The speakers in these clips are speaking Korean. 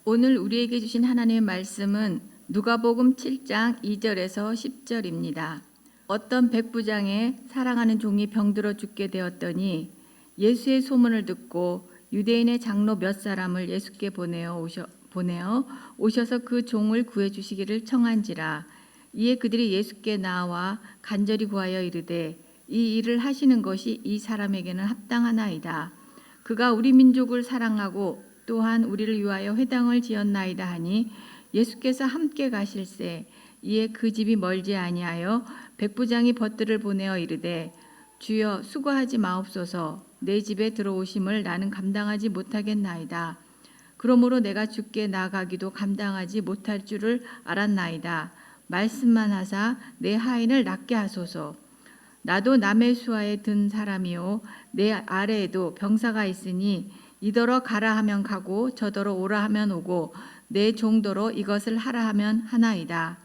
오늘 우리에게 주신 하나님의 말씀은 누가복음 7장 2절에서 10절입니다. 어떤 백부장의 사랑하는 종이 병들어 죽게 되었더니 예수의 소문을 듣고 유대인의 장로 몇 사람을 예수께 보내어 오셔서 그 종을 구해 주시기를 청한지라. 이에 그들이 예수께 나와 간절히 구하여 이르되 이 일을 하시는 것이 이 사람에게는 합당하나이다. 그가 우리 민족을 사랑하고 또한 우리를 위하여 회당을 지었나이다 하니 예수께서 함께 가실새 이에 그 집이 멀지 아니하여 백부장이 벗들을 보내어 이르되 주여 수고하지 마옵소서. 내 집에 들어오심을 나는 감당하지 못하겠나이다. 그러므로 내가 주께 나가기도 감당하지 못할 줄을 알았나이다. 말씀만 하사 내 하인을 낫게 하소서. 나도 남의 수하에 든 사람이요 내 아래에도 병사가 있으니 이더러 가라 하면 가고 저더러 오라 하면 오고 내 종도로 이것을 하라 하면 하나이다.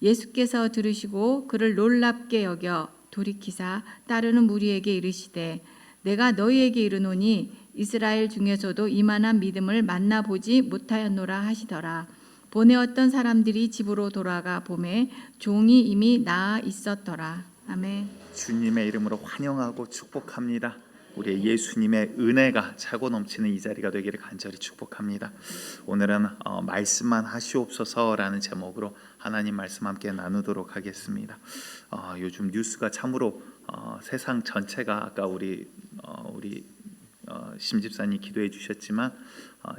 예수께서 들으시고 그를 놀랍게 여겨 돌이키사 따르는 무리에게 이르시되 내가 너희에게 이르노니 이스라엘 중에서도 이만한 믿음을 만나보지 못하였노라 하시더라. 보내었던 사람들이 집으로 돌아가 보매 종이 이미 나아 있었더라. 아멘. 주님의 이름으로 환영하고 축복합니다. 우리의 예수님의 은혜가 차고 넘치는 이 자리가 되기를 간절히 축복합니다. 오늘은 말씀만 하시옵소서라는 제목으로 하나님 말씀 함께 나누도록 하겠습니다. 요즘 뉴스가 참으로 세상 전체가 아까 우리 심집사님 기도해 주셨지만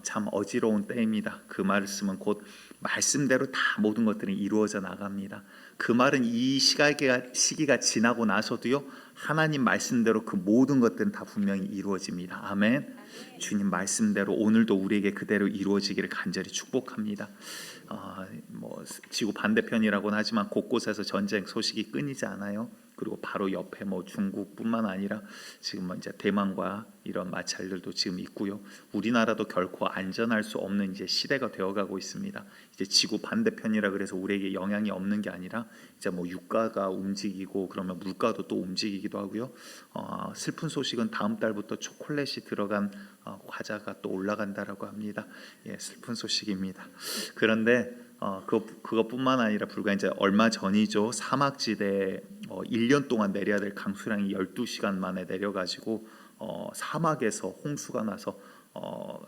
참 어지러운 때입니다. 그 말씀은 곧 말씀대로 다 모든 것들이 이루어져 나갑니다. 그 말은 이 시기가 지나고 나서도요 하나님 말씀대로 그 모든 것들은 다 분명히 이루어집니다. 아멘. 주님 말씀대로 오늘도 우리에게 그대로 이루어지기를 간절히 축복합니다. 지구 반대편이라고는 하지만 곳곳에서 전쟁 소식이 끊이지 않아요. 그리고 바로 옆에 중국뿐만 아니라 지금 이제 대만과 이런 마찰들도 지금 있고요. 우리나라도 결코 안전할 수 없는 이제 시대가 되어가고 있습니다. 이제 지구 반대편이라 그래서 우리에게 영향이 없는 게 아니라 이제 유가가 움직이고 그러면 물가도 또 움직이기도 하고요. 슬픈 소식은 다음 달부터 초콜릿이 들어간 과자가 또 올라간다라고 합니다. 예, 슬픈 소식입니다. 그런데 그것뿐만 아니라 불과 이제 얼마 전이죠. 사막지대에 1년 동안 내려야 될 강수량이 12시간 만에 내려가지고 사막에서 홍수가 나서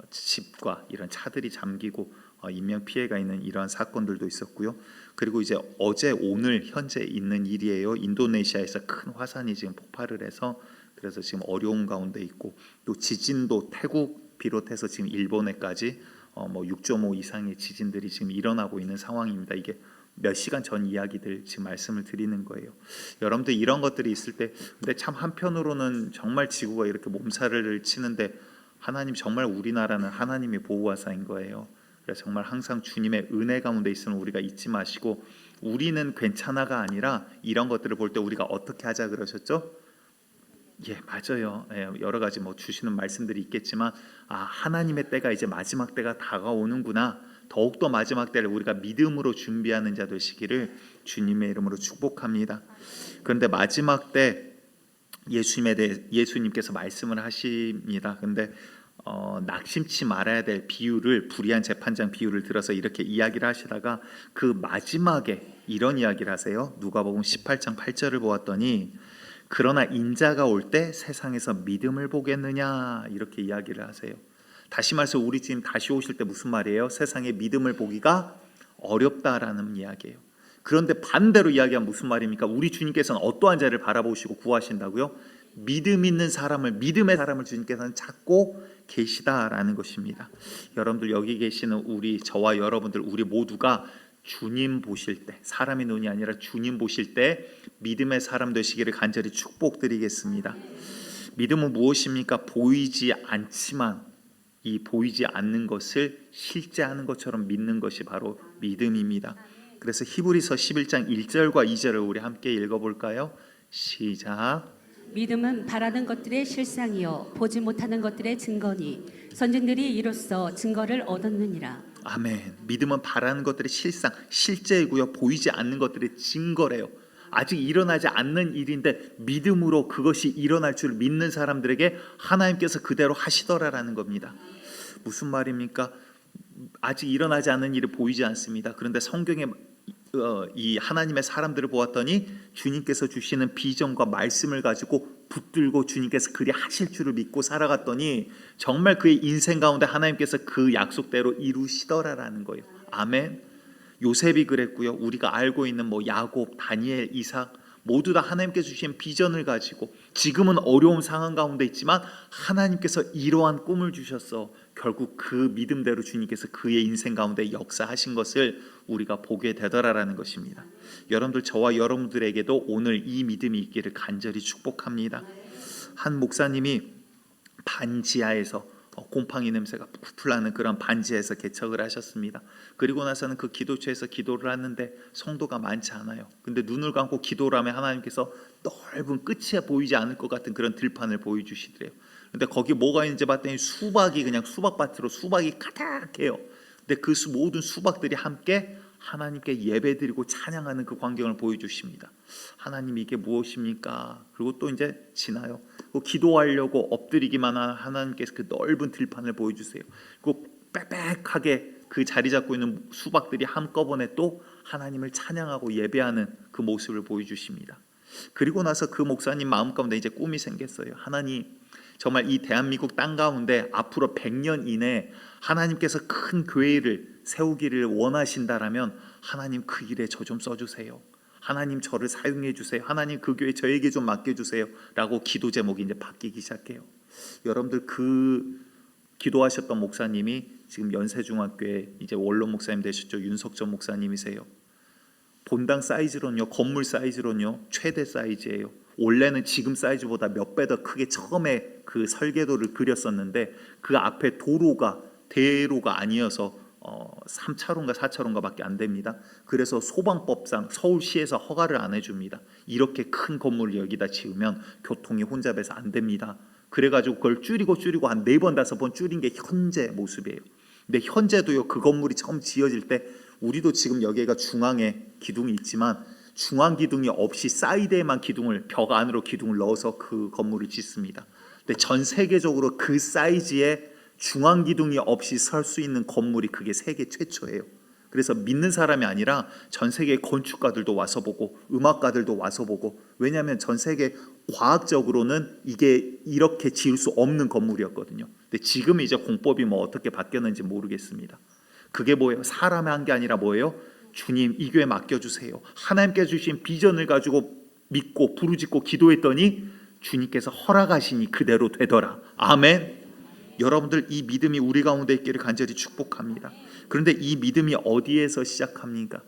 집과 이런 차들이 잠기고 인명 피해가 있는 이러한 사건들도 있었고요. 그리고 이제 어제 오늘 현재 있는 일이에요. 인도네시아에서 큰 화산이 지금 폭발을 해서 그래서 지금 어려운 가운데 있고 또 지진도 태국 비롯해서 지금 일본에까지 6.5 이상의 지진들이 지금 일어나고 있는 상황입니다. 이게 몇 시간 전 이야기들 지금 말씀을 드리는 거예요. 여러분들 이런 것들이 있을 때 근데 참 한편으로는 정말 지구가 이렇게 몸살을 치는데 하나님 정말 우리나라는 하나님의 보호하사인 거예요. 그래서 정말 항상 주님의 은혜 가운데 있으면 우리가 잊지 마시고 우리는 괜찮아가 아니라 이런 것들을 볼 때 우리가 어떻게 하자 그러셨죠? 예, 맞아요. 예, 여러 가지 주시는 말씀들이 있겠지만 하나님의 때가 이제 마지막 때가 다가오는구나. 더욱더 마지막 때를 우리가 믿음으로 준비하는 자 되시기를 주님의 이름으로 축복합니다. 그런데 마지막 때 예수님께서 말씀을 하십니다. 근데 낙심치 말아야 될 비유를 불의한 재판장 비유를 들어서 이렇게 이야기를 하시다가 그 마지막에 이런 이야기를 하세요. 누가복음 18장 8절을 보았더니 그러나 인자가 올 때 세상에서 믿음을 보겠느냐 이렇게 이야기를 하세요. 다시 말해서 우리 주님 다시 오실 때 무슨 말이에요? 세상에 믿음을 보기가 어렵다라는 이야기예요. 그런데 반대로 이야기하면 무슨 말입니까? 우리 주님께서는 어떠한 자를 바라보시고 구하신다고요? 믿음 있는 사람을, 믿음의 사람을 주님께서는 찾고 계시다라는 것입니다. 여러분들 여기 계시는 저와 여러분들 우리 모두가 주님 보실 때, 사람의 눈이 아니라 주님 보실 때 믿음의 사람 되시기를 간절히 축복드리겠습니다. 믿음은 무엇입니까? 보이지 않지만 이 보이지 않는 것을 실제하는 것처럼 믿는 것이 바로 믿음입니다. 그래서 히브리서 11장 1절과 2절을 우리 함께 읽어볼까요? 시작. 믿음은 바라는 것들의 실상이요 보지 못하는 것들의 증거니 선진들이 이로써 증거를 얻었느니라. 아멘. 믿음은 바라는 것들의 실상, 실제이고요. 보이지 않는 것들의 증거래요. 아직 일어나지 않는 일인데 믿음으로 그것이 일어날 줄 믿는 사람들에게 하나님께서 그대로 하시더라라는 겁니다. 무슨 말입니까? 아직 일어나지 않은 일이 보이지 않습니다. 그런데 성경에 이 하나님의 사람들을 보았더니 주님께서 주시는 비전과 말씀을 가지고 붙들고 주님께서 그리 하실 줄을 믿고 살아갔더니 정말 그의 인생 가운데 하나님께서 그 약속대로 이루시더라라는 거예요. 아멘. 요셉이 그랬고요. 우리가 알고 있는 야곱, 다니엘, 이삭 모두 다 하나님께서 주신 비전을 가지고 지금은 어려운 상황 가운데 있지만 하나님께서 이러한 꿈을 주셔서 결국 그 믿음대로 주님께서 그의 인생 가운데 역사하신 것을 우리가 보게 되더라라는 것입니다. 여러분들, 저와 여러분들에게도 오늘 이 믿음이 있기를 간절히 축복합니다. 한 목사님이 반지하에서 곰팡이 냄새가 풀풀 나는 그런 반지하에서 개척을 하셨습니다. 그리고 나서는 그 기도처에서 기도를 하는데 성도가 많지 않아요. 근데 눈을 감고 기도를 하면 하나님께서 넓은 끝이 보이지 않을 것 같은 그런 들판을 보여주시더래요. 근데 거기 뭐가 있는지 봤더니 수박이 그냥 수박밭으로 수박이 가득해요. 근데 그 모든 수박들이 함께 하나님께 예배드리고 찬양하는 그 광경을 보여주십니다. 하나님, 이게 무엇입니까? 그리고 또 이제 지나요. 기도하려고 엎드리기만 한 하나님께서 그 넓은 들판을 보여주세요. 그리고 빽빽하게 그 자리 잡고 있는 수박들이 한꺼번에 또 하나님을 찬양하고 예배하는 그 모습을 보여주십니다. 그리고 나서 그 목사님 마음 가운데 이제 꿈이 생겼어요. 하나님, 정말 이 대한민국 땅 가운데 앞으로 100년 이내에 하나님께서 큰 교회를 세우기를 원하신다라면 하나님 그 일에 저 좀 써주세요. 하나님 저를 사용해 주세요. 하나님 그 교회 저에게 좀 맡겨주세요. 라고 기도 제목이 이제 바뀌기 시작해요. 여러분들, 그 기도하셨던 목사님이 지금 연세중학교에 이제 원로 목사님 되셨죠. 윤석전 목사님이세요. 본당 사이즈로는요, 건물 사이즈로는요 최대 사이즈예요. 원래는 지금 사이즈보다 몇 배 더 크게 처음에 그 설계도를 그렸었는데 그 앞에 도로가 대로가 아니어서 3차로인가 4차로인가 밖에 안 됩니다. 그래서 소방법상 서울시에서 허가를 안 해줍니다. 이렇게 큰 건물을 여기다 지으면 교통이 혼잡해서 안 됩니다. 그래가지고 그걸 줄이고 한 4번 5번 줄인 게 현재 모습이에요. 근데 현재도요, 그 건물이 처음 지어질 때 우리도 지금 여기가 중앙에 기둥이 있지만 중앙 기둥이 없이 사이드에만 기둥을, 벽 안으로 기둥을 넣어서 그 건물을 짓습니다. 근데 전 세계적으로 그 사이즈의 중앙 기둥이 없이 설 수 있는 건물이 그게 세계 최초예요. 그래서 믿는 사람이 아니라 전 세계 건축가들도 와서 보고 음악가들도 와서 보고, 왜냐하면 전 세계 과학적으로는 이게 이렇게 지을 수 없는 건물이었거든요. 근데 지금 이제 공법이 어떻게 바뀌었는지 모르겠습니다. 그게 뭐예요? 사람이 한 게 아니라 뭐예요? 주님, 이 교회 맡겨주세요. 하나님께서 주신 비전을 가지고 믿고 부르짖고 기도했더니 주님께서 허락하시니 그대로 되더라. 아멘. 여러분들, 이 믿음이 우리 가운데 있기를 간절히 축복합니다. 그런데 이 믿음이 어디에서 시작합니까?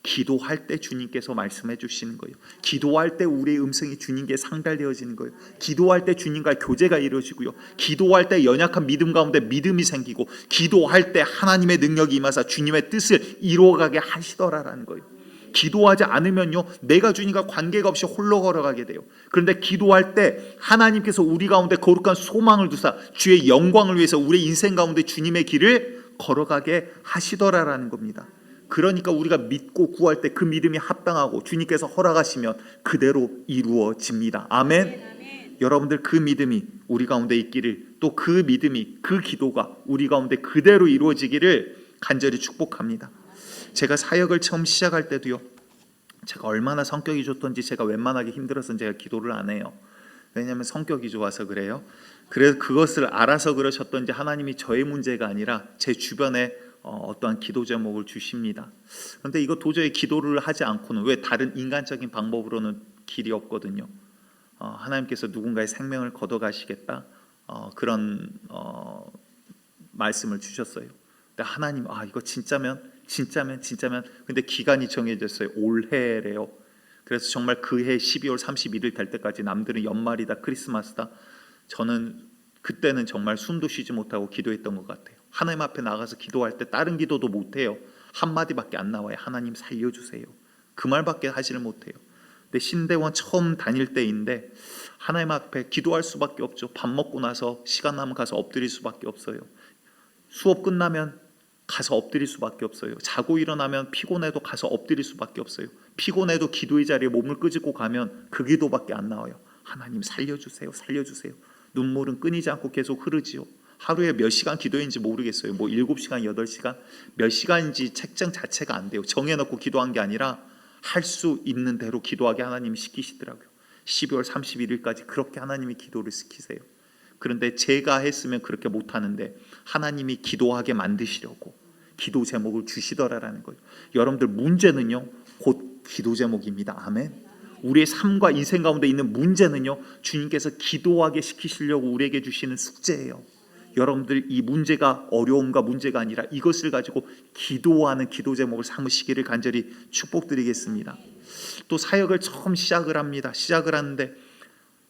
기도할 때 주님께서 말씀해 주시는 거예요. 기도할 때 우리의 음성이 주님께 상달되어지는 거예요. 기도할 때 주님과 교제가 이루어지고요. 기도할 때 연약한 믿음 가운데 믿음이 생기고, 기도할 때 하나님의 능력이 임하사 주님의 뜻을 이루어가게 하시더라라는 거예요. 기도하지 않으면요, 내가 주님과 관계가 없이 홀로 걸어가게 돼요. 그런데 기도할 때 하나님께서 우리 가운데 거룩한 소망을 두사 주의 영광을 위해서 우리 인생 가운데 주님의 길을 걸어가게 하시더라라는 겁니다. 그러니까 우리가 믿고 구할 때 그 믿음이 합당하고 주님께서 허락하시면 그대로 이루어집니다. 아멘. 여러분들, 그 믿음이 우리 가운데 있기를, 또 그 믿음이, 그 기도가 우리 가운데 그대로 이루어지기를 간절히 축복합니다. 제가 사역을 처음 시작할 때도요, 제가 얼마나 성격이 좋던지 제가 웬만하게 힘들어서 제가 기도를 안 해요. 왜냐하면 성격이 좋아서 그래요. 그래서 그것을 알아서 그러셨던지 하나님이 저의 문제가 아니라 제 주변에 어떠한 기도 제목을 주십니다. 그런데 이거 도저히 기도를 하지 않고는, 왜 다른 인간적인 방법으로는 길이 없거든요. 하나님께서 누군가의 생명을 걷어가시겠다, 그런 말씀을 주셨어요. 근데 하나님, 이거 진짜면 근데 기간이 정해졌어요. 올해래요. 그래서 정말 그 해 12월 31일 될 때까지 남들은 연말이다, 크리스마스다, 저는 그때는 정말 숨도 쉬지 못하고 기도했던 것 같아요. 하나님 앞에 나가서 기도할 때 다른 기도도 못해요. 한마디밖에 안 나와요. 하나님 살려주세요. 그 말밖에 하지를 못해요. 근데 신대원 처음 다닐 때인데 하나님 앞에 기도할 수밖에 없죠. 밥 먹고 나서 시간 나면 가서 엎드릴 수밖에 없어요. 수업 끝나면 가서 엎드릴 수밖에 없어요. 자고 일어나면 피곤해도 가서 엎드릴 수밖에 없어요. 피곤해도 기도의 자리에 몸을 끄집고 가면 그 기도밖에 안 나와요. 하나님 살려주세요. 살려주세요. 눈물은 끊이지 않고 계속 흐르지요. 하루에 몇 시간 기도했는지 모르겠어요. 뭐 7시간, 8시간 몇 시간인지 책정 자체가 안 돼요. 정해놓고 기도한 게 아니라 할 수 있는 대로 기도하게 하나님이 시키시더라고요. 12월 31일까지 그렇게 하나님이 기도를 시키세요. 그런데 제가 했으면 그렇게 못하는데 하나님이 기도하게 만드시려고 기도 제목을 주시더라라는 거예요. 여러분들 문제는요 곧 기도 제목입니다. 아멘. 우리의 삶과 인생 가운데 있는 문제는요 주님께서 기도하게 시키시려고 우리에게 주시는 숙제예요. 여러분들 이 문제가 어려움과 문제가 아니라 이것을 가지고 기도하는 기도 제목을 삼으시기를 간절히 축복드리겠습니다. 또 사역을 처음 시작을 합니다. 시작을 하는데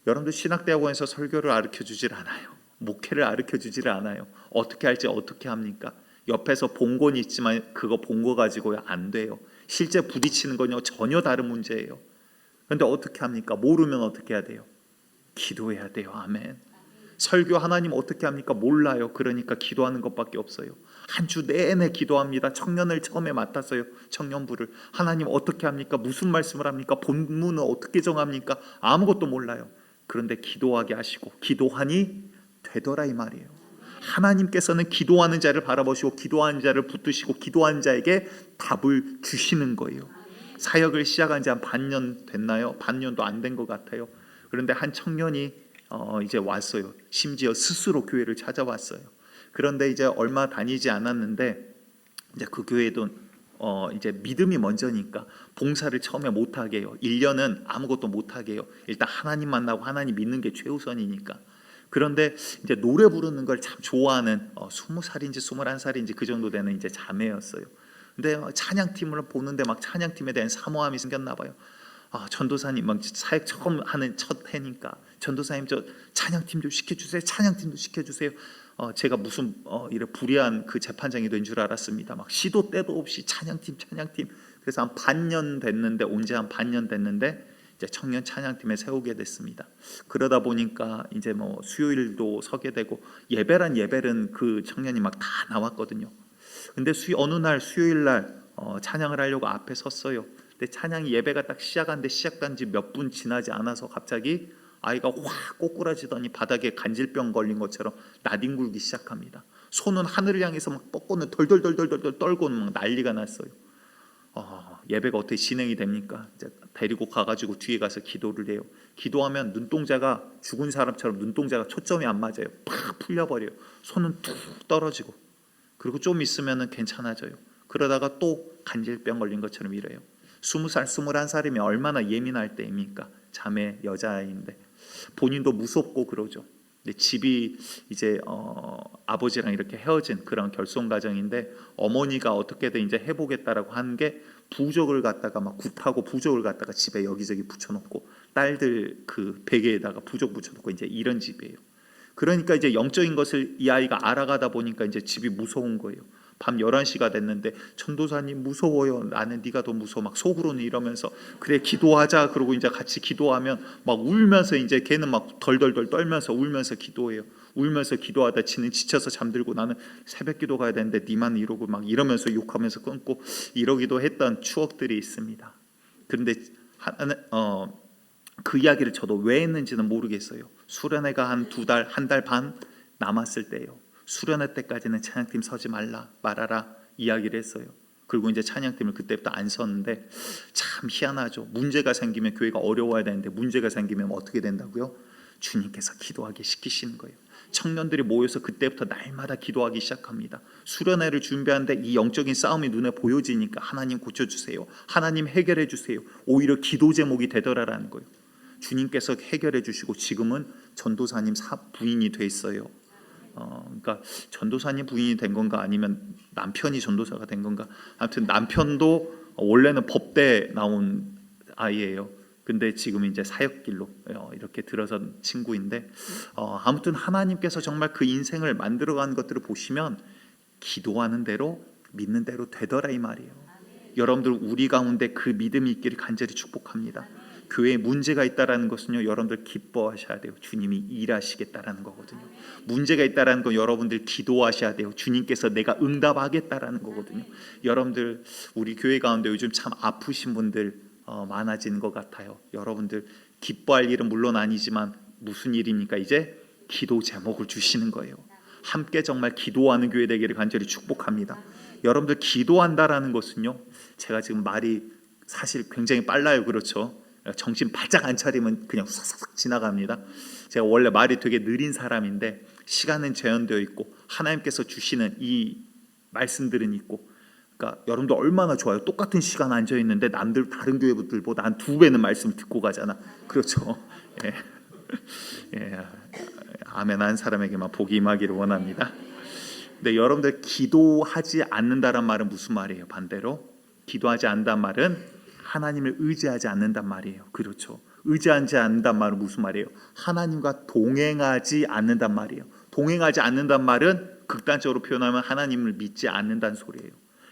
여러분들 신학대학원에서 설교를 가르쳐주질 않아요. 목회를 가르쳐주질 않아요. 어떻게 할지 어떻게 합니까? 옆에서 본 건 있지만 그거 본 거 가지고요 안 돼요. 실제 부딪히는 건요 전혀 다른 문제예요. 그런데 어떻게 합니까? 모르면 어떻게 해야 돼요? 기도해야 돼요. 아멘. 설교 하나님 어떻게 합니까? 몰라요. 그러니까 기도하는 것밖에 없어요. 한 주 내내 기도합니다. 청년을 처음에 맡았어요. 청년부를. 하나님 어떻게 합니까? 무슨 말씀을 합니까? 본문은 어떻게 정합니까? 아무것도 몰라요. 그런데 기도하게 하시고 기도하니 되더라 이 말이에요. 하나님께서는 기도하는 자를 바라보시고 기도하는 자를 붙드시고 기도하는 자에게 답을 주시는 거예요. 사역을 시작한 지 한 반년 됐나요? 반년도 안 된 것 같아요. 그런데 한 청년이 이제 왔어요. 심지어 스스로 교회를 찾아왔어요. 그런데 이제 얼마 다니지 않았는데 이제 그 교회도 이제 믿음이 먼저니까 봉사를 처음에 못하게 해요. 1년은 아무것도 못하게 해요. 일단 하나님 만나고 하나님 믿는 게 최우선이니까. 그런데 이제 노래 부르는 걸 참 좋아하는 20살인지 21살인지 그 정도 되는 이제 자매였어요. 근데 찬양팀을 보는데 막 찬양팀에 대한 사모함이 생겼나 봐요. 전도사님 막 사역 처음 하는 첫 해니까 전도사님 저 찬양팀 좀 시켜주세요. 찬양팀도 시켜주세요. 제가 무슨 이런 불의한 그 재판장이 된 줄 알았습니다. 막 시도 때도 없이 찬양팀. 그래서 한 반년 됐는데 온 지 한 반년 됐는데 이제 청년 찬양팀에 세우게 됐습니다. 그러다 보니까 이제 뭐 수요일도 서게 되고 예배란 예배는 그 청년이 막 다 나왔거든요. 근데 어느 날 수요일 날 찬양을 하려고 앞에 섰어요. 근데 찬양이 예배가 딱 시작한 지 몇 분 지나지 않아서 갑자기 아이가 확 꼬꾸라지더니 바닥에 간질병 걸린 것처럼 나뒹굴기 시작합니다. 손은 하늘을 향해서 막 뻗고는 덜덜덜덜 떨고는 막 난리가 났어요. 예배가 어떻게 진행이 됩니까? 이제 데리고 가가지고 뒤에 가서 기도를 해요. 기도하면 눈동자가 죽은 사람처럼 눈동자가 초점이 안 맞아요. 팍 풀려버려요. 손은 툭 떨어지고 그리고 좀 있으면 괜찮아져요. 그러다가 또 간질병 걸린 것처럼 이래요. 20살, 21살이면 얼마나 예민할 때입니까? 자매 여자아이인데 본인도 무섭고 그러죠. 근데 집이 이제 아버지랑 이렇게 헤어진 그런 결손 가정인데 어머니가 어떻게든 이제 해보겠다라고 한 게 부적을 갖다가 막 굿하고 부적을 갖다가 집에 여기저기 붙여놓고 딸들 그 베개에다가 부적 붙여놓고 이제 이런 집이에요. 그러니까 이제 영적인 것을 이 아이가 알아가다 보니까 이제 집이 무서운 거예요. 밤 11시가 됐는데 전도사님 무서워요. 나는 네가 더 무서워. 막 속으로는 이러면서 그래 기도하자. 그러고 이제 같이 기도하면 막 울면서 이제 걔는 막 덜덜덜 떨면서 울면서 기도해요. 울면서 기도하다 지는 지쳐서 잠들고 나는 새벽 기도 가야 되는데 니만 이러고 막 이러면서 욕하면서 끊고 이러기도 했던 추억들이 있습니다. 그런데 그 이야기를 저도 왜 했는지는 모르겠어요. 수련회가 한 2달, 1달 반 남았을 때예요. 수련회 때까지는 찬양팀 서지 말아라 이야기를 했어요. 그리고 이제 찬양팀을 그때부터 안 섰는데 참 희한하죠. 문제가 생기면 교회가 어려워야 되는데 문제가 생기면 어떻게 된다고요? 주님께서 기도하게 시키시는 거예요. 청년들이 모여서 그때부터 날마다 기도하기 시작합니다. 수련회를 준비하는데 이 영적인 싸움이 눈에 보여지니까 하나님 고쳐주세요. 하나님 해결해 주세요. 오히려 기도 제목이 되더라라는 거예요. 주님께서 해결해 주시고 지금은 전도사님 부인이 돼 있어요. 그러니까 전도사님 부인이 된 건가 아니면 남편이 전도사가 된 건가. 아무튼 남편도 원래는 법대 나온 아이예요. 근데 지금 이제 사역길로 이렇게 들어선 친구인데 아무튼 하나님께서 정말 그 인생을 만들어간 것들을 보시면 기도하는 대로 믿는 대로 되더라 이 말이에요. 여러분들 우리 가운데 그 믿음이 있기를 간절히 축복합니다. 교회에 문제가 있다라는 것은요 여러분들 기뻐하셔야 돼요. 주님이 일하시겠다라는 거거든요. 문제가 있다라는 건 여러분들 기도하셔야 돼요. 주님께서 내가 응답하겠다라는 거거든요. 여러분들 우리 교회 가운데 요즘 참 아프신 분들 많아진 것 같아요. 여러분들 기뻐할 일은 물론 아니지만 무슨 일입니까? 이제 기도 제목을 주시는 거예요. 함께 정말 기도하는 교회 되기를 간절히 축복합니다. 여러분들 기도한다라는 것은요, 제가 지금 말이 사실 굉장히 빨라요. 그렇죠? 정신 바짝 안 차리면 그냥 싹싹 지나갑니다. 제가 원래 말이 되게 느린 사람인데 시간은 제한되어 있고 하나님께서 주시는 이 말씀들은 있고, 그러니까 여러분들 얼마나 좋아요. 똑같은 시간 앉아 있는데 남들 다른 교회들보다 한 2배는 말씀을 듣고 가잖아. 그렇죠? 예. 예. 아멘 한 사람에게만 복이 임하기를 원합니다. 근데 여러분들 기도하지 않는다란 말은 무슨 말이에요? 반대로 기도하지 않는단 말은 하나님을 의지하지 않는단 말이에요. 그렇죠? 의지하지 않는단 말은 무슨 말이에요? 하나님과 동행하지 않는단 말이에요. 동행하지 않는단 말은 극단적으로 표현하면 하나님을 믿지 않는다는 소리예요.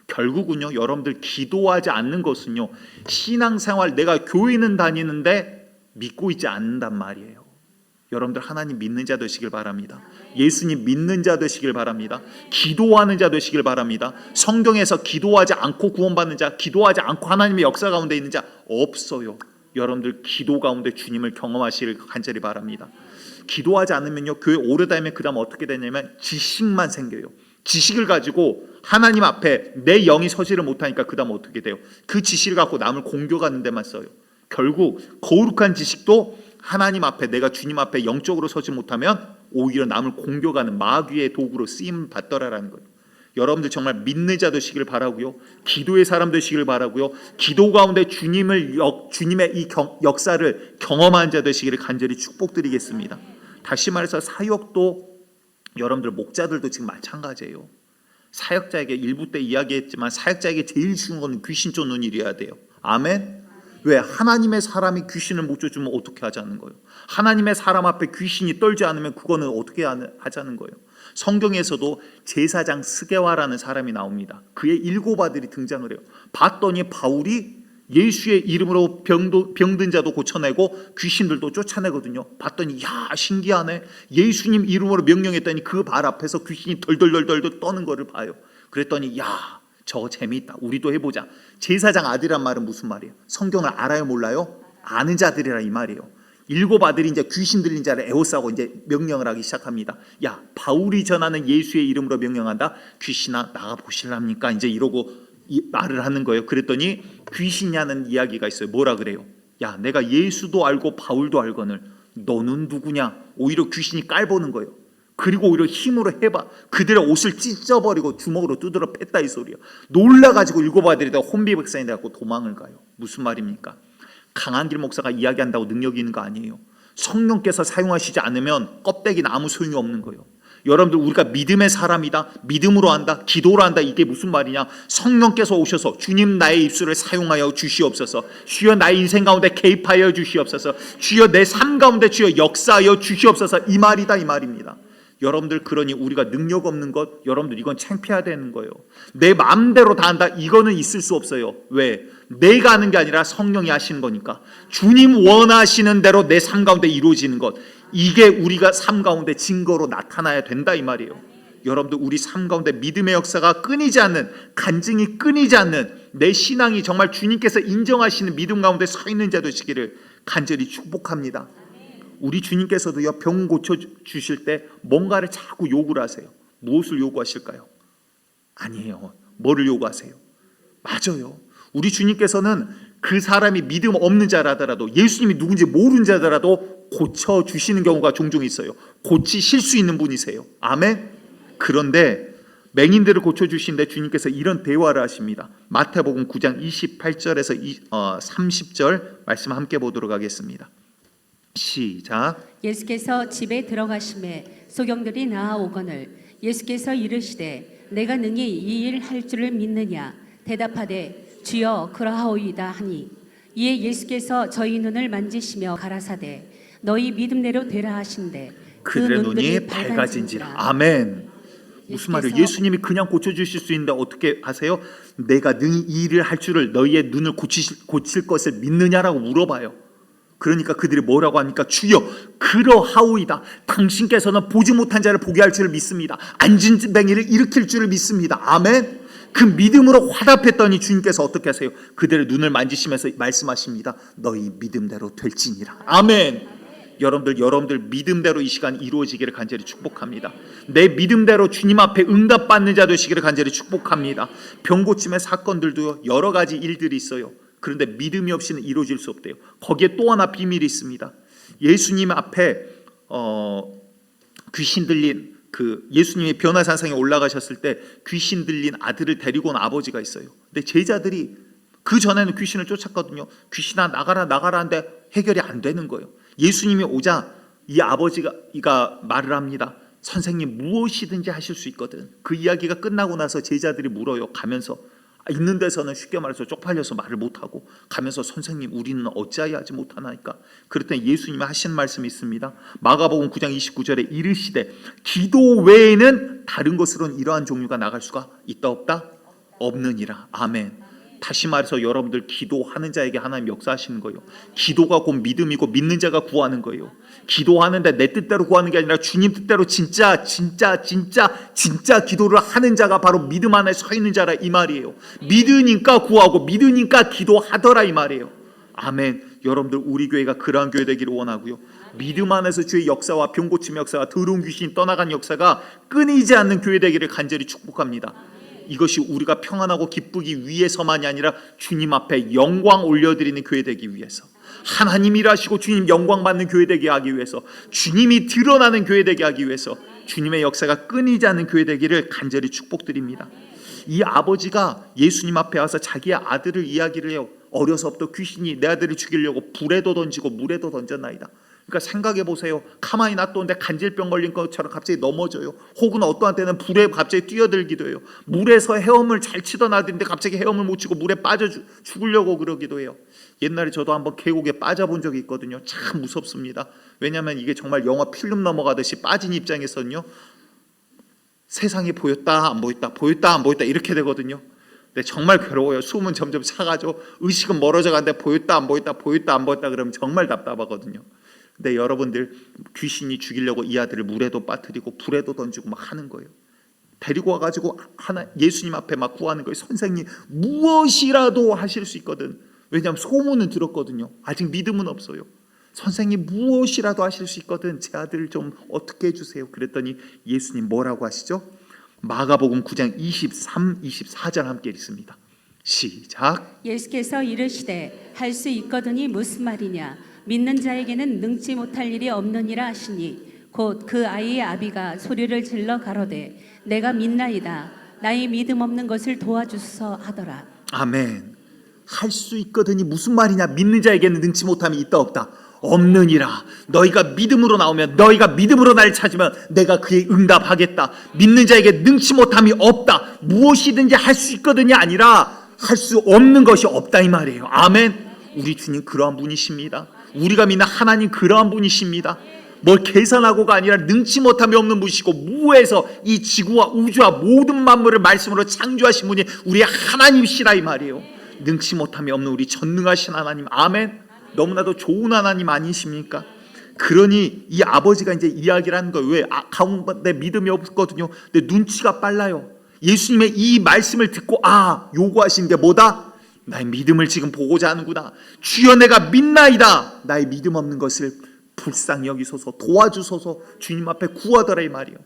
결국은요, 여러분들 기도하지 않는 것은요, 신앙생활 내가 교회는 다니는데 믿고 있지 않는단 말이에요. 여러분들 하나님 믿는 자 되시길 바랍니다. 예수님 믿는 자 되시길 바랍니다. 기도하는 자 되시길 바랍니다. 성경에서 기도하지 않고 구원받는 자, 기도하지 않고 하나님의 역사 가운데 있는 자 없어요. 여러분들 기도 가운데 주님을 경험하시길 간절히 바랍니다. 기도하지 않으면요, 교회 오래 다니면 그 다음 어떻게 되냐면 지식만 생겨요. 지식을 가지고 하나님 앞에 내 영이 서지를 못하니까 그 다음 어떻게 돼요? 그 지식을 갖고 남을 공격하는 데만 써요. 결국 거룩한 지식도 하나님 앞에, 내가 주님 앞에 영적으로 서지 못하면 오히려 남을 공격하는 마귀의 도구로 쓰임 받더라라는 거예요. 여러분들 정말 믿는 자 되시길 바라고요. 기도의 사람 되시길 바라고요. 기도 가운데 주님의 이 역사를 경험한 자 되시기를 간절히 축복드리겠습니다. 다시 말해서 사역도 여러분들 목자들도 지금 마찬가지예요. 사역자에게 일부 때 이야기했지만 사역자에게 제일 쉬운 건 귀신 쫓는 일이어야 돼요. 아멘. 왜? 하나님의 사람이 귀신을 못 쫓으면 어떻게 하자는 거예요? 하나님의 사람 앞에 귀신이 떨지 않으면 그거는 어떻게 하자는 거예요? 성경에서도 제사장 스게와라는 사람이 나옵니다. 그의 7 아들이 등장을 해요. 봤더니 바울이 예수의 이름으로 병든 자도 고쳐내고 귀신들도 쫓아내거든요. 봤더니 야, 신기하네. 예수님 이름으로 명령했더니 그 발 앞에서 귀신이 덜덜덜덜 떠는 거를 봐요. 그랬더니 야, 저거 재미있다. 우리도 해보자. 제사장 아들이란 말은 무슨 말이에요? 성경을 알아요, 몰라요? 아는 자들이라 이 말이에요. 7 아들이 이제 귀신 들린 자를 에워싸고 이제 명령을 하기 시작합니다. 야, 바울이 전하는 예수의 이름으로 명령한다. 귀신아, 나가 보실랍니까? 이제 이러고 말을 하는 거예요. 그랬더니 귀신이 하는 이야기가 있어요. 뭐라 그래요? 야, 내가 예수도 알고 바울도 알거늘 너는 누구냐? 오히려 귀신이 깔보는 거예요. 그리고 오히려 힘으로 해봐. 그들의 옷을 찢어버리고 주먹으로 두드러 팼다 이 소리예요. 놀라가지고 7 아들이다가 혼비백산이 돼갖고 도망을 가요. 무슨 말입니까? 강한길 목사가 이야기한다고 능력이 있는 거 아니에요. 성령께서 사용하시지 않으면 껍데기는 아무 소용이 없는 거예요. 여러분들 우리가 믿음의 사람이다, 믿음으로 한다, 기도로 한다, 이게 무슨 말이냐? 성령께서 오셔서 주님 나의 입술을 사용하여 주시옵소서. 주여 나의 인생 가운데 개입하여 주시옵소서. 주여 내 삶 가운데 주여 역사하여 주시옵소서. 이 말이다, 이 말입니다. 여러분들 그러니 우리가 능력 없는 것, 여러분들 이건 창피해야 되는 거예요. 내 마음대로 다 한다, 이거는 있을 수 없어요. 왜? 내가 하는 게 아니라 성령이 하시는 거니까. 주님 원하시는 대로 내 삶 가운데 이루어지는 것, 이게 우리가 삶 가운데 증거로 나타나야 된다 이 말이에요. 여러분들 우리 삶 가운데 믿음의 역사가 끊이지 않는, 간증이 끊이지 않는 내 신앙이 정말 주님께서 인정하시는 믿음 가운데 서 있는 자 되시기를 간절히 축복합니다. 우리 주님께서도요, 병 고쳐주실 때 뭔가를 자꾸 요구를 하세요. 무엇을 요구하실까요? 아니에요. 뭐를 요구하세요? 맞아요. 우리 주님께서는 그 사람이 믿음 없는 자라더라도, 예수님이 누군지 모르는 자더라도 고쳐주시는 경우가 종종 있어요. 고치실 수 있는 분이세요. 아멘. 그런데 맹인들을 고쳐주시는데 주님께서 이런 대화를 하십니다. 마태복음 9장 28절에서 30절 말씀 함께 보도록 하겠습니다. 시작. 예수께서 집에 들어가심에 소경들이 나아오거늘 예수께서 이르시되 내가 능히 이 일 할 줄을 믿느냐? 대답하되 주여 그러하오이다 하니, 이에 예수께서 저희 눈을 만지시며 가라사대 너희 믿음대로 되라 하신대 그 그들의 눈들이 눈이 밝아진지라. 아멘. 무슨 말이에요? 예수님이 그냥 고쳐주실 수 있는데 어떻게 하세요? 내가 능히 이 일을 할 줄을, 너희의 눈을 고칠 것을 믿느냐라고 물어봐요. 그러니까 그들이 뭐라고 합니까? 주여 그러하오이다. 당신께서는 보지 못한 자를 보게 할 줄을 믿습니다. 앉은 뱅이를 일으킬 줄을 믿습니다. 아멘. 그 믿음으로 화답했더니 주님께서 어떻게 하세요? 그들의 눈을 만지시면서 말씀하십니다. 너희 믿음대로 될지니라. 아멘. 여러분들 믿음대로 이 시간 이루어지기를 간절히 축복합니다. 내 믿음대로 주님 앞에 응답받는 자 되시기를 간절히 축복합니다. 병고침의 사건들도 여러 가지 일들이 있어요. 그런데 믿음이 없이는 이루어질 수 없대요. 거기에 또 하나 비밀이 있습니다. 예수님 앞에 귀신 들린 예수님이 변화산상에 올라가셨을 때 귀신 들린 아들을 데리고 온 아버지가 있어요. 근데 제자들이 그 전에는 귀신을 쫓았거든요. 귀신아 나가라 하는데 해결이 안 되는 거예요. 예수님이 오자 이 아버지가 말을 합니다. 선생님 무엇이든지 하실 수 있거든. 그 이야기가 끝나고 나서 제자들이 물어요. 가면서 있는 데서는 쉽게 말해서 쪽팔려서 말을 못하고 가면서 선생님 우리는 어찌하여 하지 못하나이까. 그랬더니 예수님이 하신 말씀이 있습니다. 마가복음 9장 29절에 이르시되 기도 외에는 다른 것으로는 이러한 종류가 나갈 수가 있다 없다? 없느니라. 아멘. 다시 말해서 여러분들 기도하는 자에게 하나님 역사하시는 거예요. 기도가 곧 믿음이고 믿는 자가 구하는 거예요. 기도하는데 내 뜻대로 구하는 게 아니라 주님 뜻대로 진짜 기도를 하는 자가 바로 믿음 안에 서 있는 자라 이 말이에요. 믿으니까 구하고 믿으니까 기도하더라 이 말이에요. 아멘. 여러분들 우리 교회가 그러한 교회 되기를 원하고요. 믿음 안에서 주의 역사와 병고침 역사와 더러운 귀신이 떠나간 역사가 끊이지 않는 교회 되기를 간절히 축복합니다. 이것이 우리가 평안하고 기쁘기 위해서만이 아니라 주님 앞에 영광 올려드리는 교회 되기 위해서, 하나님 일하시고 주님 영광 받는 교회 되게 하기 위해서, 주님이 드러나는 교회 되게 하기 위해서 주님의 역사가 끊이지 않는 교회 되기를 간절히 축복드립니다. 이 아버지가 예수님 앞에 와서 자기의 아들을 이야기를 해요. 어려서부터 귀신이 내 아들을 죽이려고 불에도 던지고 물에도 던졌나이다. 그러니까 생각해 보세요. 가만히 놔뒀는데 간질병 걸린 것처럼 갑자기 넘어져요. 혹은 어떠한 때는 불에 갑자기 뛰어들기도 해요. 물에서 헤엄을 잘 치던 아들인데 갑자기 헤엄을 못 치고 물에 빠져 죽으려고 그러기도 해요. 옛날에 저도 한번 계곡에 빠져본 적이 있거든요. 참 무섭습니다. 왜냐하면 이게 정말 영화 필름 넘어가듯이 빠진 입장에서는요, 세상이 보였다 안 보였다 이렇게 되거든요. 근데 정말 괴로워요. 숨은 점점 차가죠. 의식은 멀어져 가는데 보였다 안 보였다 그러면 정말 답답하거든요. 근데 여러분들 귀신이 죽이려고 이 아들을 물에도 빠뜨리고 불에도 던지고 막 하는 거예요. 데리고 와가지고 예수님 앞에 막 구하는 거예요. 선생님 무엇이라도 하실 수 있거든. 왜냐하면 소문은 들었거든요. 아직 믿음은 없어요. 선생님 무엇이라도 하실 수 있거든. 제 아들 좀 어떻게 해주세요. 그랬더니 예수님 뭐라고 하시죠? 마가복음 9장 23, 24절 함께 읽습니다. 시작. 예수께서 이르시되 할 수 있거든이 무슨 말이냐. 믿는 자에게는 능치 못할 일이 없느니라 하시니 곧 그 아이의 아비가 소리를 질러 가로되 내가 믿나이다. 나의 믿음 없는 것을 도와주소서 하더라. 아멘. 할 수 있거든이 무슨 말이냐. 믿는 자에게는 능치 못함이 있다 없다? 없느니라. 너희가 믿음으로 나오면, 너희가 믿음으로 나를 찾으면 내가 그에 응답하겠다. 믿는 자에게 능치 못함이 없다. 무엇이든지 할 수 있거든이 아니라 할 수 없는 것이 없다 이 말이에요. 아멘. 우리 주님 그러한 분이십니다. 우리가 믿는 하나님 그러한 분이십니다. 뭘 계산하고가 아니라 능치 못함이 없는 분이시고 무에서 이 지구와 우주와 모든 만물을 말씀으로 창조하신 분이 우리의 하나님이시라 이 말이에요. 능치 못함이 없는 우리 전능하신 하나님. 아멘. 너무나도 좋은 하나님 아니십니까? 그러니 이 아버지가 이제 이야기를 하는 거예요. 왜? 가운데 믿음이 없거든요. 근데 눈치가 빨라요. 예수님의 이 말씀을 듣고 요구하신 게 뭐다? 나의 믿음을 지금 보고자 하는구나. 주여 내가 믿나이다. 나의 믿음 없는 것을 불쌍히 여기소서, 도와주소서. 주님 앞에 구하더라 이 말이에요.